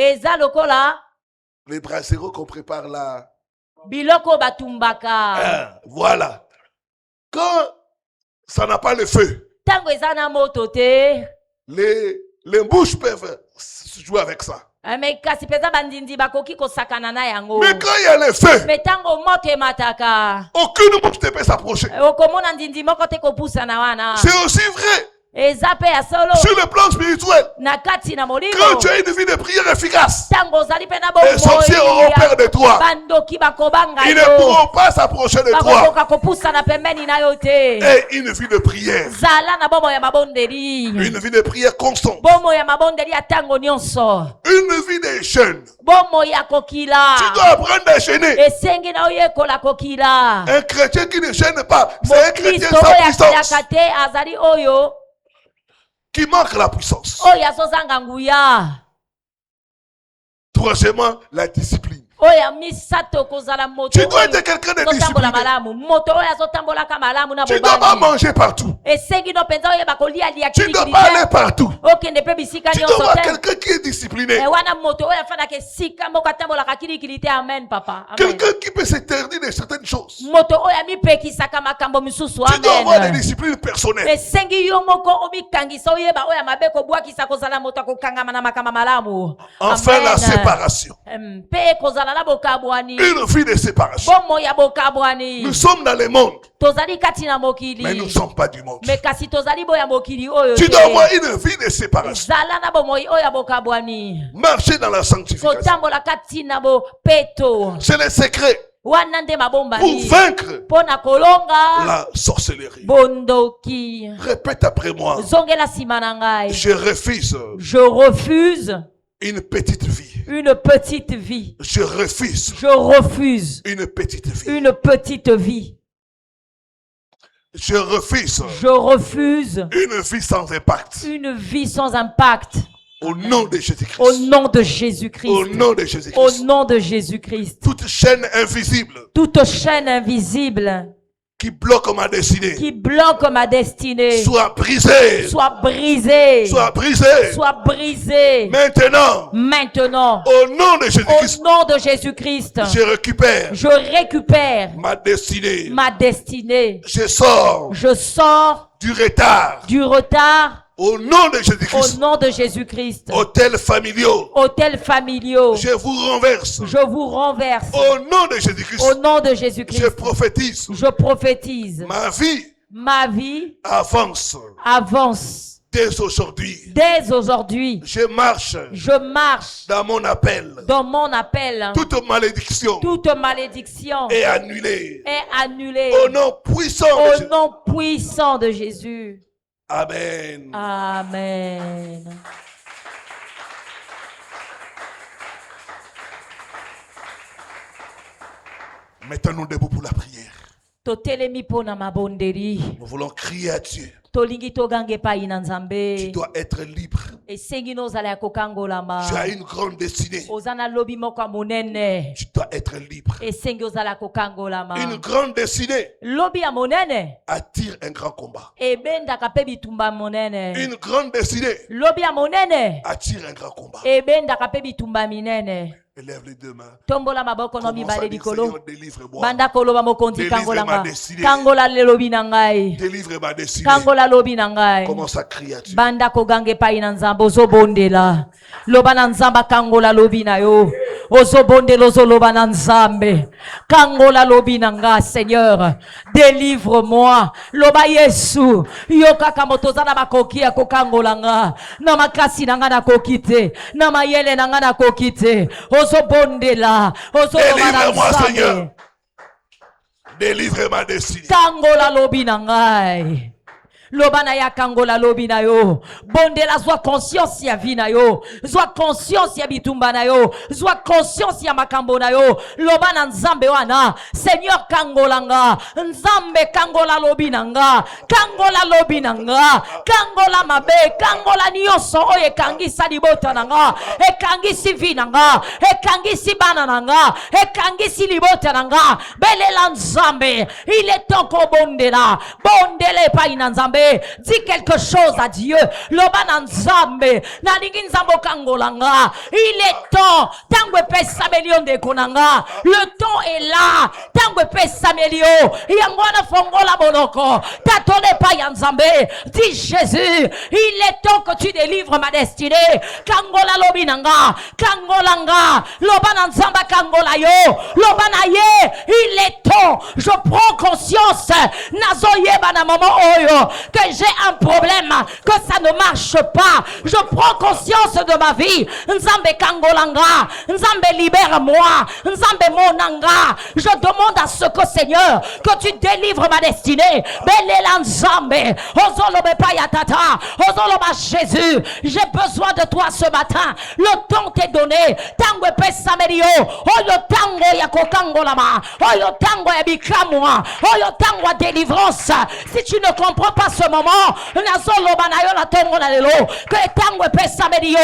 Les braseros qu'on prépare là. Voilà. Quand ça n'a pas le feu, les mouches peuvent jouer avec ça. Mais quand il y a le feu, aucune mouche ne peut s'approcher. C'est aussi vrai sur le plan spirituel. Quand tu as une vie de prière efficace, les sorciers auront peur de toi. Ils ne pourront pas s'approcher de toi. Et une vie de prière. Une vie de prière constante. Une vie de jeûne. Tu dois apprendre à jeûner. Un chrétien qui ne jeûne pas, c'est un chrétien sans puissance. Qui manque la puissance. Troisièmement, la discipline. Tu dois être quelqu'un de discipliné. Tu ne dois pas manger partout. Tu ne dois pas aller partout. Tu dois avoir quelqu'un qui est discipliné. Quelqu'un qui peut s'interdire de certaines choses. Tu dois avoir des disciplines personnelles. Enfin, la séparation. Une vie de séparation. Nous sommes dans le monde, mais nous ne sommes pas du monde. Tu dois avoir une vie de séparation. Marcher dans la sanctification. C'est le secret pour vaincre la sorcellerie. Répète après moi. Je refuse une petite vie. Une petite vie. Je refuse une petite vie. Une petite vie. Je refuse une vie sans impact. Une vie sans impact. Au nom de Jésus-Christ. Au nom de Jésus-Christ. Au nom de Jésus-Christ. Au nom de Jésus-Christ. Toute chaîne invisible. Toute chaîne invisible. Qui bloque ma destinée. Qui bloque ma destinée. Soit brisée. Soit brisée. Soit brisée. Soit brisée. Maintenant. Maintenant. Au nom de Jésus-Christ. Au nom de Jésus-Christ. Je récupère. Je récupère. Ma destinée. Ma destinée. Je sors. Je sors. Du retard. Du retard. Au nom de Jésus-Christ. Au nom de Jésus-Christ. Hôtels familiaux. Hôtels familiaux. Je vous renverse. Je vous renverse. Au nom de Jésus-Christ. Au nom de Jésus-Christ. Je prophétise. Je prophétise. Ma vie. Ma vie avance. Dès aujourd'hui, je marche dans mon appel. Toute malédiction est annulée. Au nom puissant de Jésus. Amen. Amen. Mettons-nous debout pour la prière. Nous voulons crier à Dieu. Tu dois être libre. Tu as une grande destinée. Tu dois être libre. Une grande destinée attire un grand combat. Une grande destinée attire un grand combat. Élève les deux mains. Commence à dire, Seigneur, délivre-moi. Délivre ma destinée. Délivre ma destinée. Commence à crier à Dieu. Kangola lobinanga, Seigneur, délivre-moi. Loba Yesu, yoka kamotozana bakoki ya kokangolanga, na makasi nanga na kokite, na mayele nanga na kokite. Ozobondela, délivre-moi, Seigneur. Délivre ma destinée. Kangola lobinanga. Lobana ya kangola lobina yo. Bondela zwa conscience ya vina yo. Zwa conscience ya bitumba na yo. Zwa conscience ya makambo na yo. Lobana nzambe wana. Seigneur kangolanga. Nzambe kangola lobinanga. Kangola lobinanga. Kangola mabe. Kangola nyoso oye kangisa libota nanga. E kangisi vinanga. E kangisi banananga. E kangisi libota nanga. Belela nzambe. Il est temps ko bondela. Bondele pa inanzambe. Dis quelque chose à Dieu. Il est temps. Le temps est là. Dis Jésus, il est temps que tu délivres ma destinée. Kangola lobinanga, kangolanga, lobana nzamba kangola yo, lobana ye. Il est temps. Je prends conscience. Nazoye bana maman oyo. Que j'ai un problème, que ça ne marche pas. Je prends conscience de ma vie. Nzambe kangolanga, Nzambe libère-moi, Nzambe monanga. Je demande à ce que Seigneur, que tu délivres ma destinée. Belela Nzambe, ozolobe payatata, ozoloba Jésus. J'ai besoin de toi ce matin. Le temps t'est donné. Tango pesamerio, oyo tango ya kokangolama, oyo tango ya bikamwa, oyo tango ya délivrance. Si tu ne comprends pas ce moment, que tango pesa medio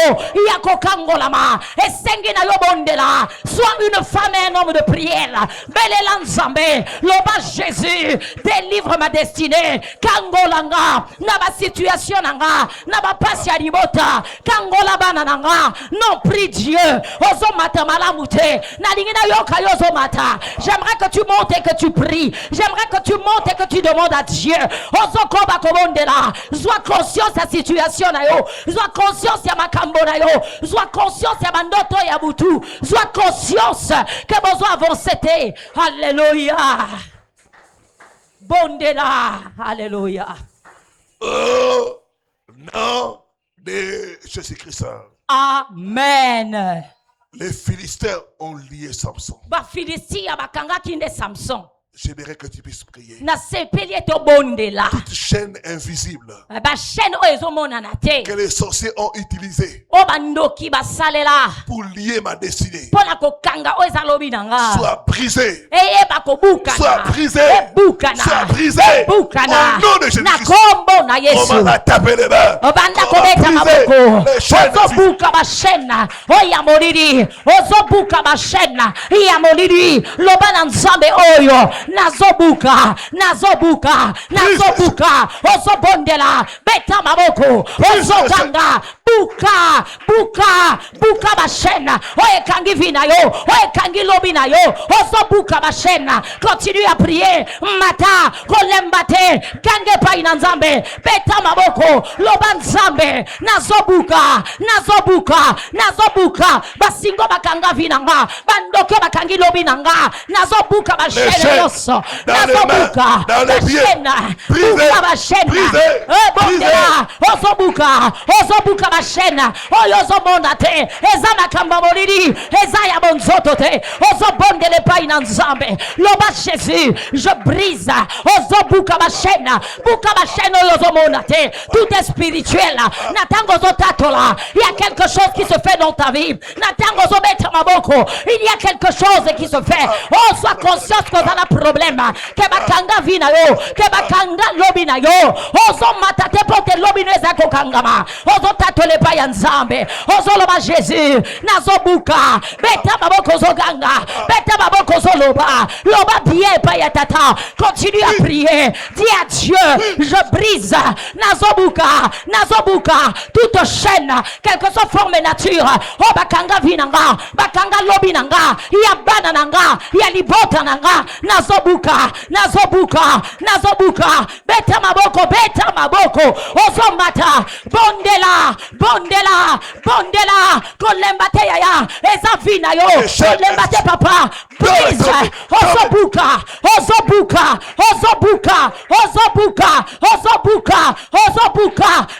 yako kangolama esengi na yo bondela. Sois une femme et un homme de prière. Belela Nzambe, loba Jésus, délivre ma destinée. Kangolanga na ba situation nanga, na ba pasi ya libota. Kangola bana nanga. Non, prie Dieu. Ozo mata malamute. Na lingina yoka yozo mata. J'aimerais que tu montes et que tu pries. J'aimerais que tu montes et que tu demandes à Dieu. Ozo koba kobondela. Sois conscience de la situation na yo. Sois conscience ya makambo na yo. Sois conscience ya mandoto ya butu. Sois conscience que besoin avancer. Alléluia. Bondela. Alléluia. Oh nom de Jésus-Christ. Amen. Les Philistins ont lié Samson. Ba Philistia bakanga kinde Samson. J'aimerais que tu puisses prier. Toute chaîne invisible que les sorciers ont utilisée pour lier ma destinée soit brisée. Soit brisée. Soit brisée. Au nom de Jésus-Christ. On va taper les mains. On va briser les chaînes. Nazobuka, Ozobondela, Beta Maboko, Ozoganga, Buka, buka bashena oye kangi vina yo oye kangi lobi na yo ozo buka bashena. Continue à prier mata kolembate kange pa ina nzambe beta maboko loba nzambe nazobuka basingo bakanga vina nga bandoke bakangi lobi na nga nazobuka bashena yoso nazobuka bashena buka bashena bondela ozobuka bashena oyo ozomona te eza na kamba molili eza ya bonzoto te ozobondele pa ina nzambe loba Jésus je brise ozobuka bashena buka bashena oyo ozomona te tout est spirituel natango ozotatola il y a quelque chose qui se fait dans ta vie natango ozobeta maboko il y a quelque chose qui se fait oh sois conscient que ça a problème ke bakanga vina yo ke bakanga lobi na yo ozomata te pote lobi neza kokangama ozotatole pa ya nzambe ozoloba Jésus nazobuka beta maboko zoganga beta maboko zoloba loba bien pa ya tata. Continue à prier, dis à Dieu je brise nazobuka toute chaîne quelle que soit forme et nature oh bakanga vinanga bakanga lobi nanga ya bana nanga ya libota nanga nazobuka beta maboko ozomata bondela kolembate ya eza vina yo kolembate papa brise ozobuka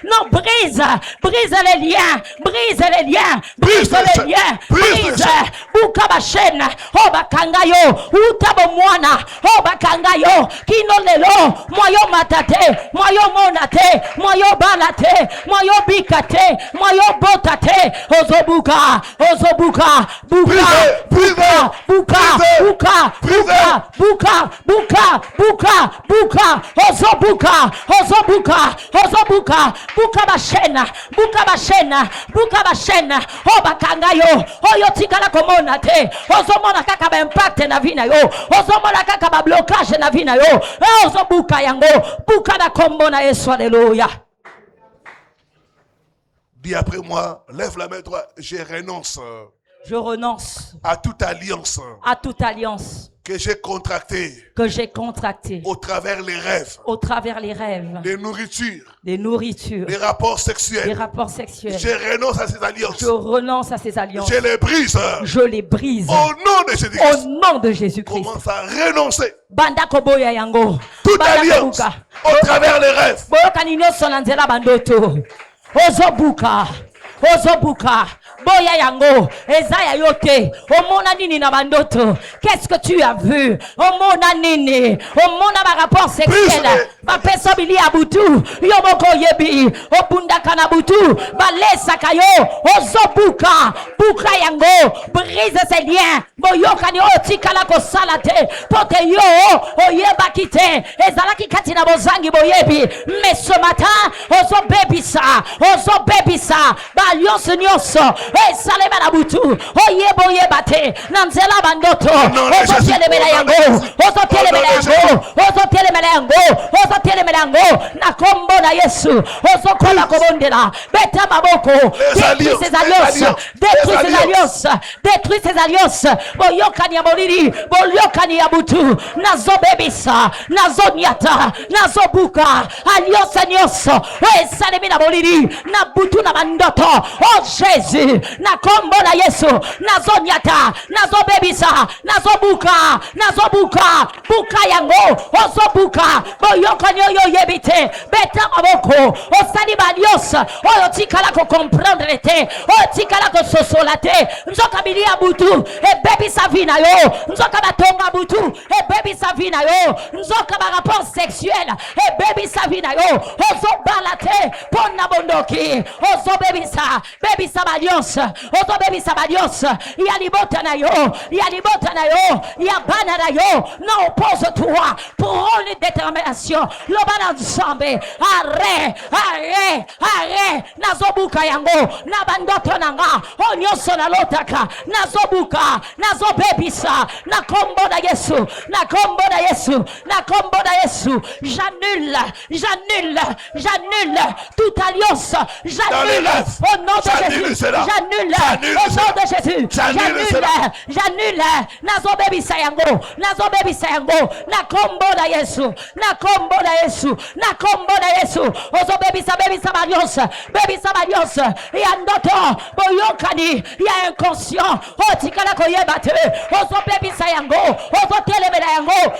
non brise les liens brise buka bashena oh bakanga yo utabo mwana oh bakanga yo kino lelo moyo matate moyo monate moyo balate moyo bikate moyo botate ozobuka buka bashena oh bakanga yo oyo tikala komona te ozomona kaka ba impact na vina yo ozomona kaka ba blocage na vina yo ozobuka yango buka na kombo na Yesu. Alléluia. Dis après moi, lève la main droite, je renonce à toute alliance que j'ai contractée au travers les rêves, des nourritures, des rapports sexuels. Je renonce à ces alliances. Je les brise au nom de Jésus-Christ. Commence à renoncer toute alliance au travers les rêves. Ozobuka boya yango ezaya yote omona nini na bandoto. Qu'est-ce que tu as vu? Omona nini? Omona ba rapport sexuel ba pesa bili abutu yomoko yebi obunda kana butu balesa kayo ozobuka buka yango brise ces liens boyoka ni otikala ko salate pote yo oyeba kite ezalaki kati na bozangi boyebi mais ce matin ozobebisa alliance nyonso esalema na butu oyeba te na nzela bandoto ozotelemela yango na kombo na Yesu ozokola kobondela beta maboko détruis ces alliances boyokani ya molili boyokani ya butu nazobebisa nazonyata nazobuka alliance nyonso esalemi na molili na butu na bandoto oh Jésus na kombo na Yesu nazonyata nazobebisa nazobuka buka yango ozobuka boyokani oyo yebite beta maboko osali alliance oyo tikala ko comprendre te oyo tikala ko sosola te nzoka bilia butu ebebisa vina yo nzoka batonga butu ebebisa vina yo nzoka ba rapport sexuel ebebisa vina yo ozobala te pona bondoki ozobebisa bebisa alliance badios ozobebisa badios ya libota na yo ya bana na yo non oppose-toi pour une détermination lobana nzambe are nazobuka yango na bandoto nanga onyoso na lotaka nazobuka nazobebisa na kombo na Yesu j'annule toute alliance j'annule au nom de Jésus j'annule au nom de Jésus j'annule nazobebisa yango na kombo na Yesu ozobebisa bebisa balios ya ndoto boyokani ya inconscient otikala koyeba te ozobebisa yango ozotelemela yango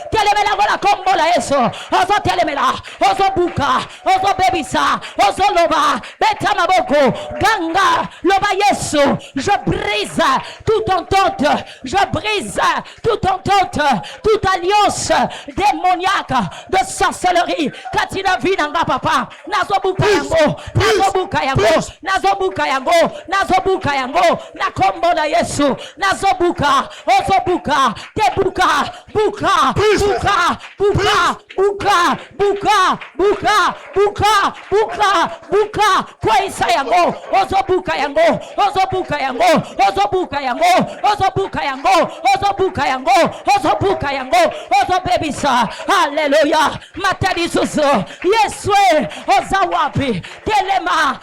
na kombo na Yesu ozotelemela ozobuka ozobebisa ozoloba beta maboko ganga loba Yesu je brise toute entente toute alliance démoniaque de sorcellerie katina vinanga papa nazobuka yango na kombo na Yesu nazobuka ozobuka tebuka buka kwa isa yango ozobuka yango ozobebisa haleluya matadi susu Yesu ozawapi telema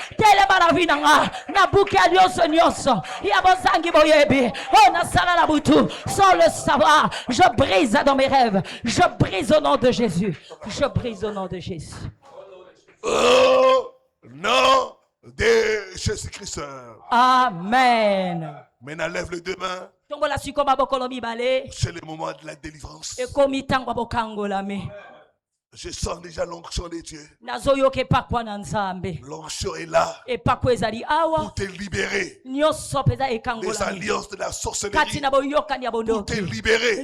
na vinanga na buka nyonso ya bozangi boyebi ona sala la butu sans le savoir je brise dans mes rêves je brise au nom de Jésus Oh nom de Jésus-Christ. Amen. Maintenant lève les deux mains. C'est le moment de la délivrance. Je sens déjà l'onction de Dieu. L'onction est là pour te libérer des alliances de la sorcellerie. Pour te libérer.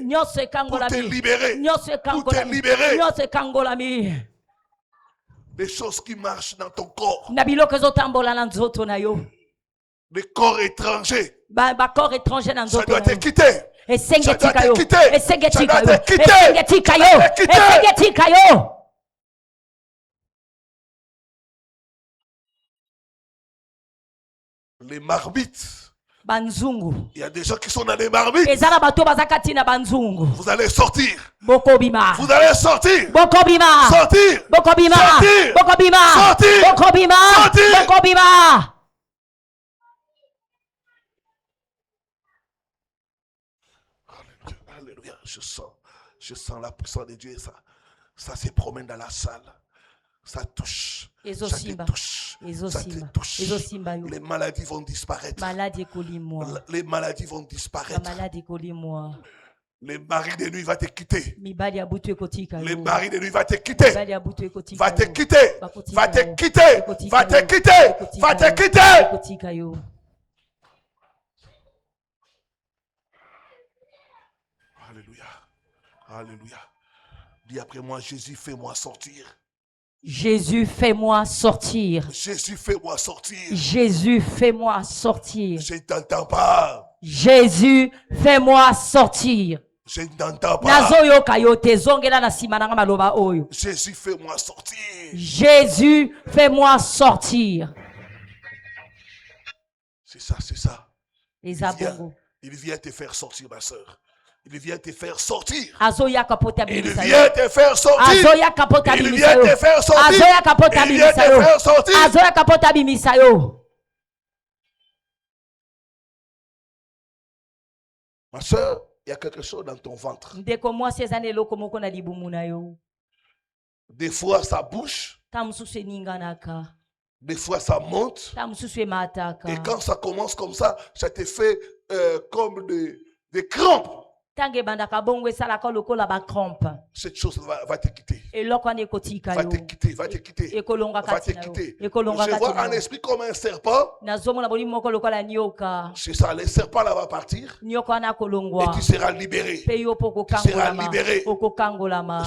Des choses qui marchent dans ton corps. Des corps étrangers. Ça doit te quitter. Les marmites. Il y a des gens qui sont dans les marmites. Vous allez sortir. Vous allez sortir. Sortir. Alléluia. Je sens la puissance de Dieu. Ça se promène dans la salle. Ça touche. Ça te touche. Les maladies vont disparaître. Les maladies vont disparaître. Les maris de nuit vont te quitter. Les maris de nuit vont te quitter. Va te quitter. Alléluia. Dis après moi, Jésus, fais-moi sortir. Jésus, fais-moi sortir. Jésus, fais-moi sortir. Jésus, fais-moi sortir. Je ne t'entends pas. Jésus, fais-moi sortir. Je ne t'entends pas. Jésus, fais-moi sortir. Jésus, fais-moi sortir. C'est ça. Il vient te faire sortir, ma soeur. Il vient te faire sortir. Il vient te faire sortir. Ma soeur, il y a quelque chose dans ton ventre. Des fois, ça bouge. Des fois, ça monte. Et quand ça commence comme ça te fait comme des crampes. Cette chose va te quitter. Va te quitter. Je vois un esprit comme un serpent. C'est ça, le serpent là va partir. Et tu seras libéré.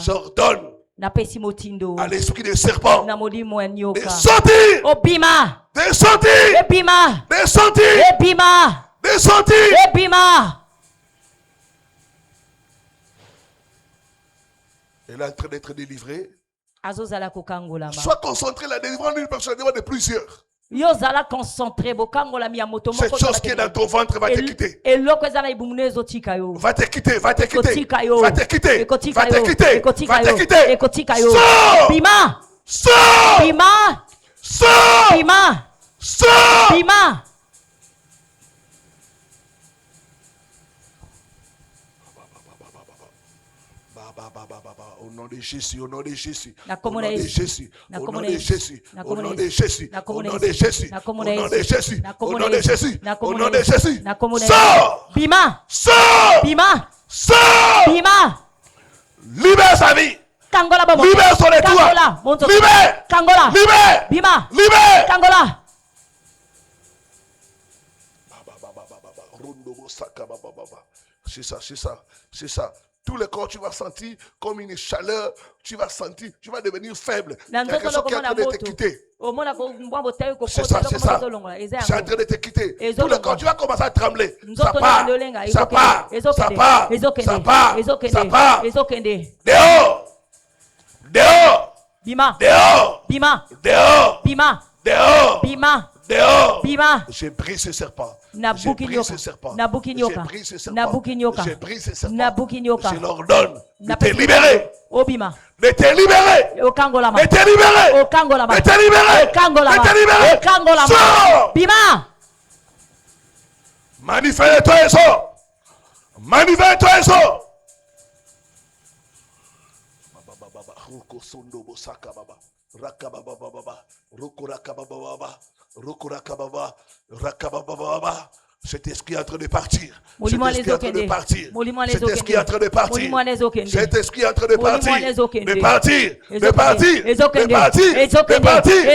J'ordonne à l'esprit des serpents de sortir, de sortir, de sortir, de sortir. Elle est en train d'être délivrée. Sois concentré, la délivrance d'une personne de plusieurs. Cette chose qui est dans ton ventre va te quitter. Va te quitter, va te quitter, va te quitter, va te quitter, va te quitter. Sors! Bima! Sors! Bima! Sors! Bima! Sors! Bima! Au nom de Jésus, au nom de Jésus, au nom de Jésus, au nom de Jésus, au nom de Jésus, au nom de Jésus, au nom de Jésus, au nom de Jésus, au nom de Jésus, sors! Bima! Sors! Bima! Sors! Bima! Libère sa vie! Kangola bobo! Libère son étoile! Libère! Kangola! Libère! Bima! Libère! Kangola! C'est ça, c'est ça, c'est ça. Tout le corps, tu vas sentir comme une chaleur, tu vas sentir, tu vas devenir faible. Quelque chose qui est en train de te quitter. C'est ça, c'est ça. C'est en train de te quitter. Tout le corps, tu vas commencer à trembler. Ça part, ça part, ça part, ça part, ça part. Dehors, dehors, Bima, dehors, Bima, dehors, Bima, dehors, Bima, dehors. Bima. J'ai brisé ce serpent. Nabukinyoka, Nabukinyoka, Nabukinyoka, J'ai pris ce serpent. Nabukinyoka. Je l'ordonne de te libérer. Obima. De te libérer. Okangolama. De te libérer. Okangolama. De te libérer. Okangolama. De te libérer. Okangolama. Sors. Bima. Manifeste-toi et sors. Manifeste-toi et sors. Cet esprit est en train de partir. Cet esprit est en train de partir. Cet esprit est en train de partir. Cet esprit est en train de partir. De partir. De partir. De partir. De partir.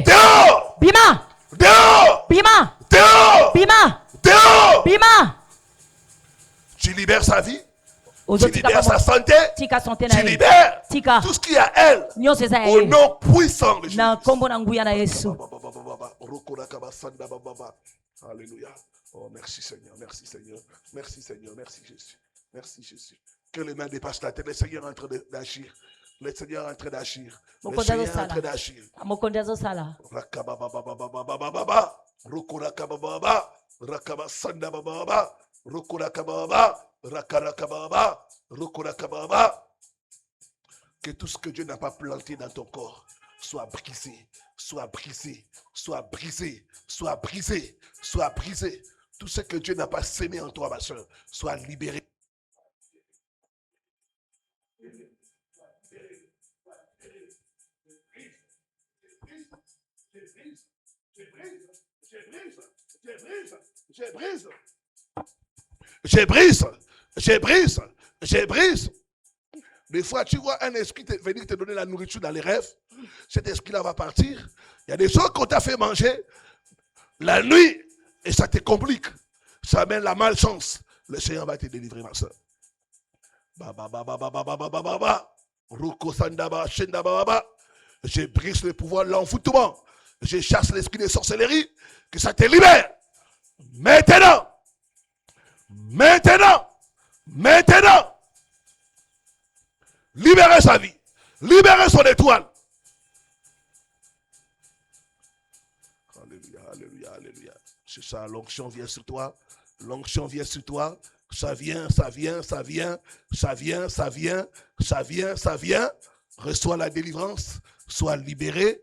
Dehors. Bima. Dehors. Bima. Dehors. Bima. Dehors. Bima. Tu libères sa vie. Tu libères sa santé. Tu libères tout ce qui est à elle. Au nom puissant de Jésus. Alléluia. Oh, merci Seigneur, merci Seigneur, merci Seigneur, merci Jésus, merci Jésus. Que les mains dépassent la tête, le Seigneur est en train d'agir. Le Seigneur est en train d'agir. Le Seigneur est en train d'agir. Que tout ce que Dieu n'a pas planté dans ton corps soit brisé, soit brisé, soit brisé, soit brisé, soit brisé. Tout ce que Dieu n'a pas sémé en toi, ma soeur, soit libéré. Je brise. Des fois, tu vois un esprit venir te donner la nourriture dans les rêves. Cet esprit-là va partir. Il y a des choses qu'on t'a fait manger la nuit et ça te complique. Ça amène la malchance. Le Seigneur va te délivrer, ma soeur. Je brise le pouvoir de l'envoûtement. Je chasse l'esprit de sorcellerie. Que ça te libère. Maintenant. Libérez sa vie. Libérez son étoile. Alléluia, alléluia, alléluia. C'est ça, l'onction vient sur toi. L'onction vient sur toi. Ça vient. Reçois la délivrance. Sois libéré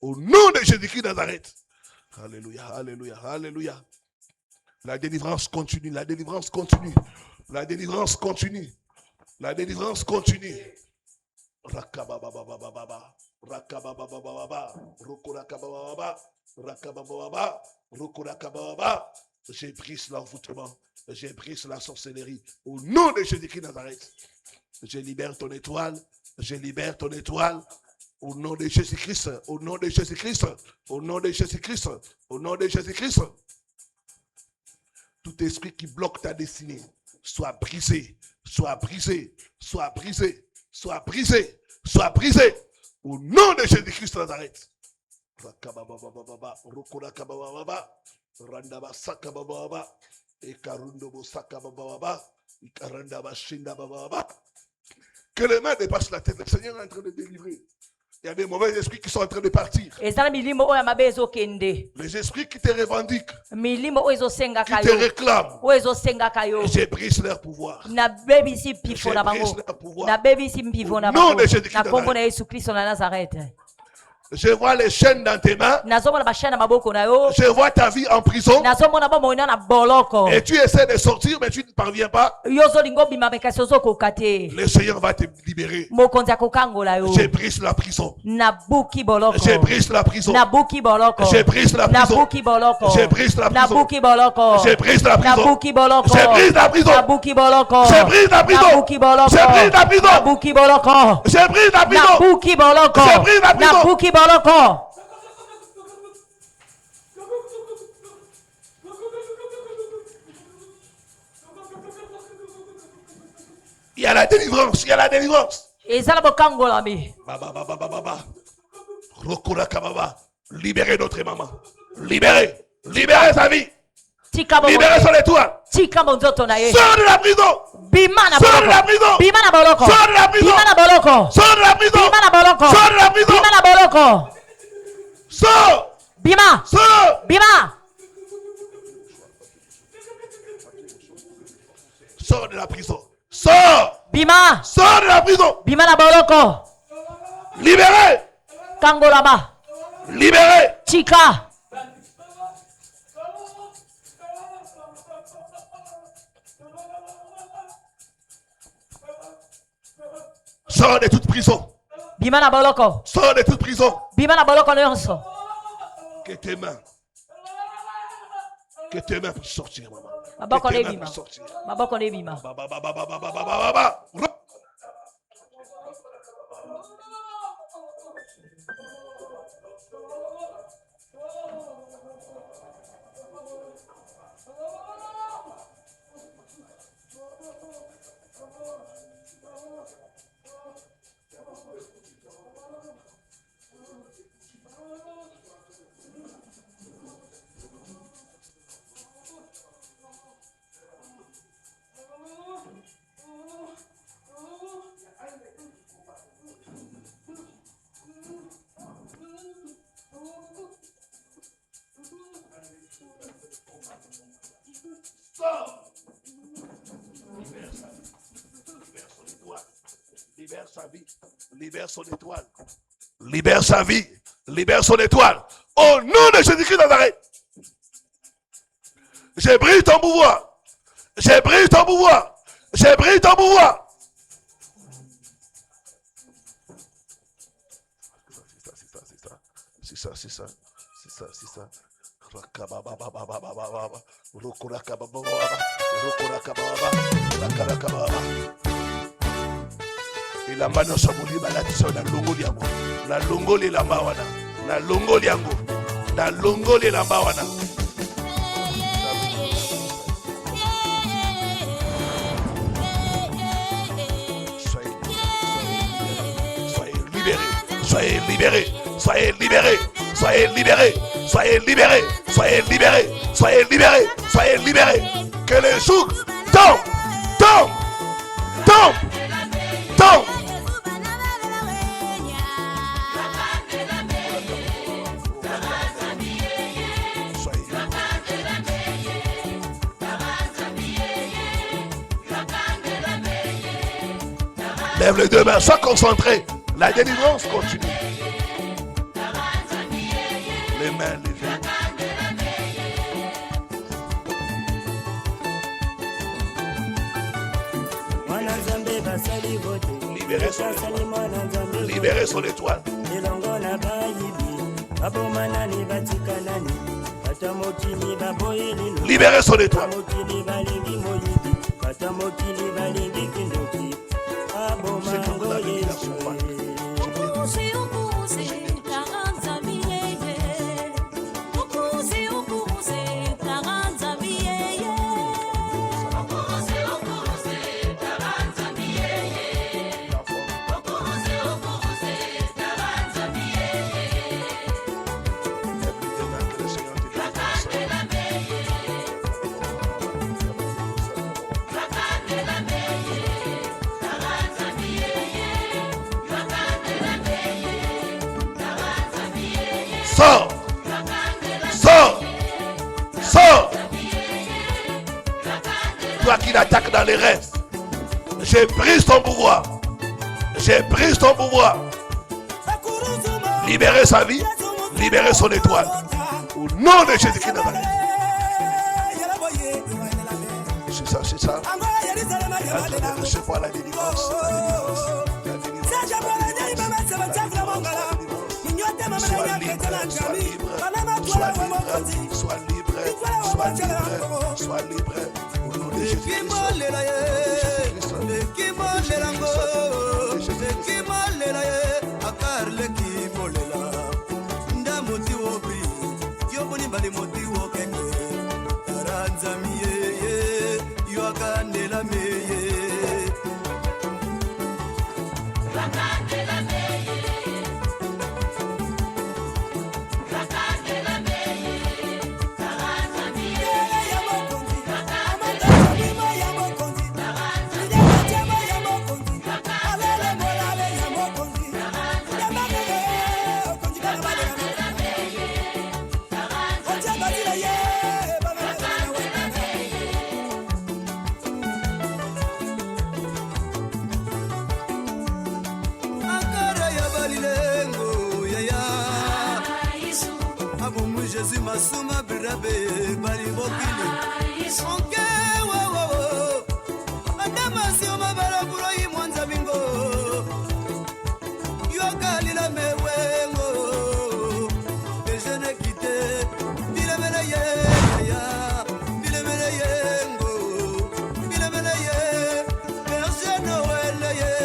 au nom de Jésus-Christ de Nazareth. Alléluia, alléluia, alléluia. La délivrance continue. Je brise l'envoûtement. Je brise la sorcellerie. Au nom de Jésus-Christ de Nazareth. Je libère ton étoile. Au nom de Jésus-Christ. Tout esprit qui bloque ta destinée, soit brisé. soit brisé. Soit brisé. Au nom de Jésus-Christ de Nazareth. Que les mains dépassent la tête. Le Seigneur est en train de délivrer. Il y a des mauvais esprits qui sont en train de partir. Les esprits qui te revendiquent, qui te réclament, je brise leur pouvoir. Je brise leur pouvoir. Au nom de Jésus-Christ de Nazareth. Je vois les chaînes dans tes mains. Je vois ta vie en prison. Et tu essaies de sortir, mais tu ne parviens pas. Le Seigneur va te libérer. Je brise la prison. Je brise la prison. Je brise la prison. Je brise la prison. Je brise la prison. Je brise la prison. Je brise la prison. Je brise la prison. Je brise la prison. Je brise la prison. Il y a la délivrance, il y a la délivrance. Libérez notre maman. Libérez. Libérez sa vie. Libérez son étoile. Sors de la prison. Sors de la prison. Sors de la prison. Sors de la prison. Sors de la prison. Sors. Bima. Sors. Bima. Sors de la prison. Sors. Bima. Sors de la prison. Bima na boloko. Libérez. Kangolaba. Libérez. Chika. Sors de toute prison. Bima na boloko. Sors de toute prison. Bima na boloko nyonso. Que tes mains puissent sortir, maman. Que tes mains puissent sortir. Libère sa vie. Libère son étoile. Libère sa vie. Libère son étoile. Au nom de Jésus-Christ de Nazareth. J'ai brisé ton pouvoir. J'ai brisé ton pouvoir. J'ai brisé ton pouvoir. C'est ça. Ilamba no sabuli balatiso na longoli yango. Na longoli lamba wana. Na longoli yango. Na longoli lamba wana. Soyez libérés. Soyez libérés. Soyez libérés. Soyez libérés. Soyez libérés. Soyez libérés. Soyez libérés. Que les jours tombent. Tombent. Tombent. Tombent. Lève les deux mains, sois concentré. La délivrance continue. Les mains levées. Libérez son étoile. Libérez son étoile. Toi qui l'attaques dans les rêves, je brise ton pouvoir. Je brise ton pouvoir. Libérez sa vie, libérez son étoile. Au nom de Jésus-Christ de Nazareth. C'est ça, c'est ça. Recevez la délivrance. Sois libre, sois libre, sois libre, sois libre, sois libre. Au nom de Jésus-Christ.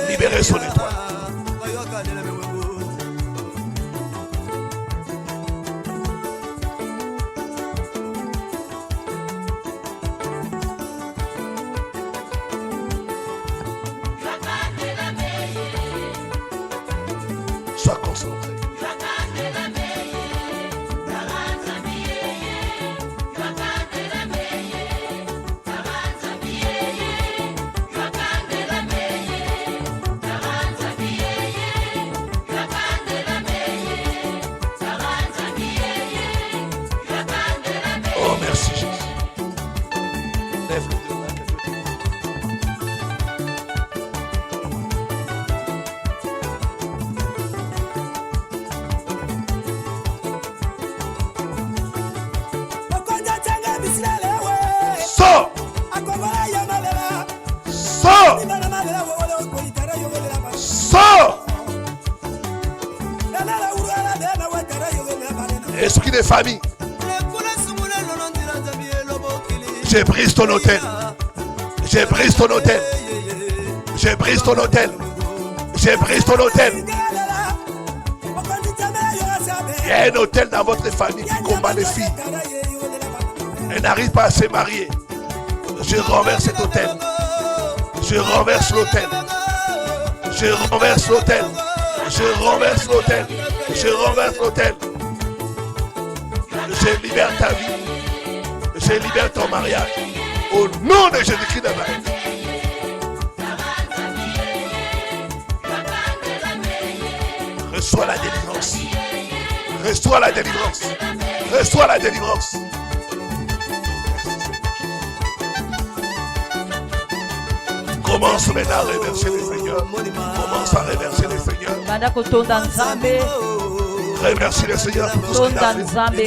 Libérez son étoile. Sois concentré. Oh, merci Jésus. Lève le deux mains. Sors! Sors! Sors! Esprit de famille, je brise ton hôtel. Je brise ton hôtel. Je brise ton hôtel. Je brise ton hôtel. Il y a un hôtel dans votre famille qui combat les filles. Elle n'arrive pas à se marier. Je renverse cet hôtel. Je renverse l'hôtel. Je renverse l'hôtel. Je renverse l'hôtel. Je renverse l'hôtel. Je libère ta vie. Je libère ton mariage. Au nom de Jésus-Christ de Nazareth. Reçois la délivrance. Reçois la délivrance. Reçois la délivrance. Commence maintenant à reverser les Seigneurs. Commence à reverser les Seigneurs. Remercie le Seigneur pour tout ce qu'il a fait.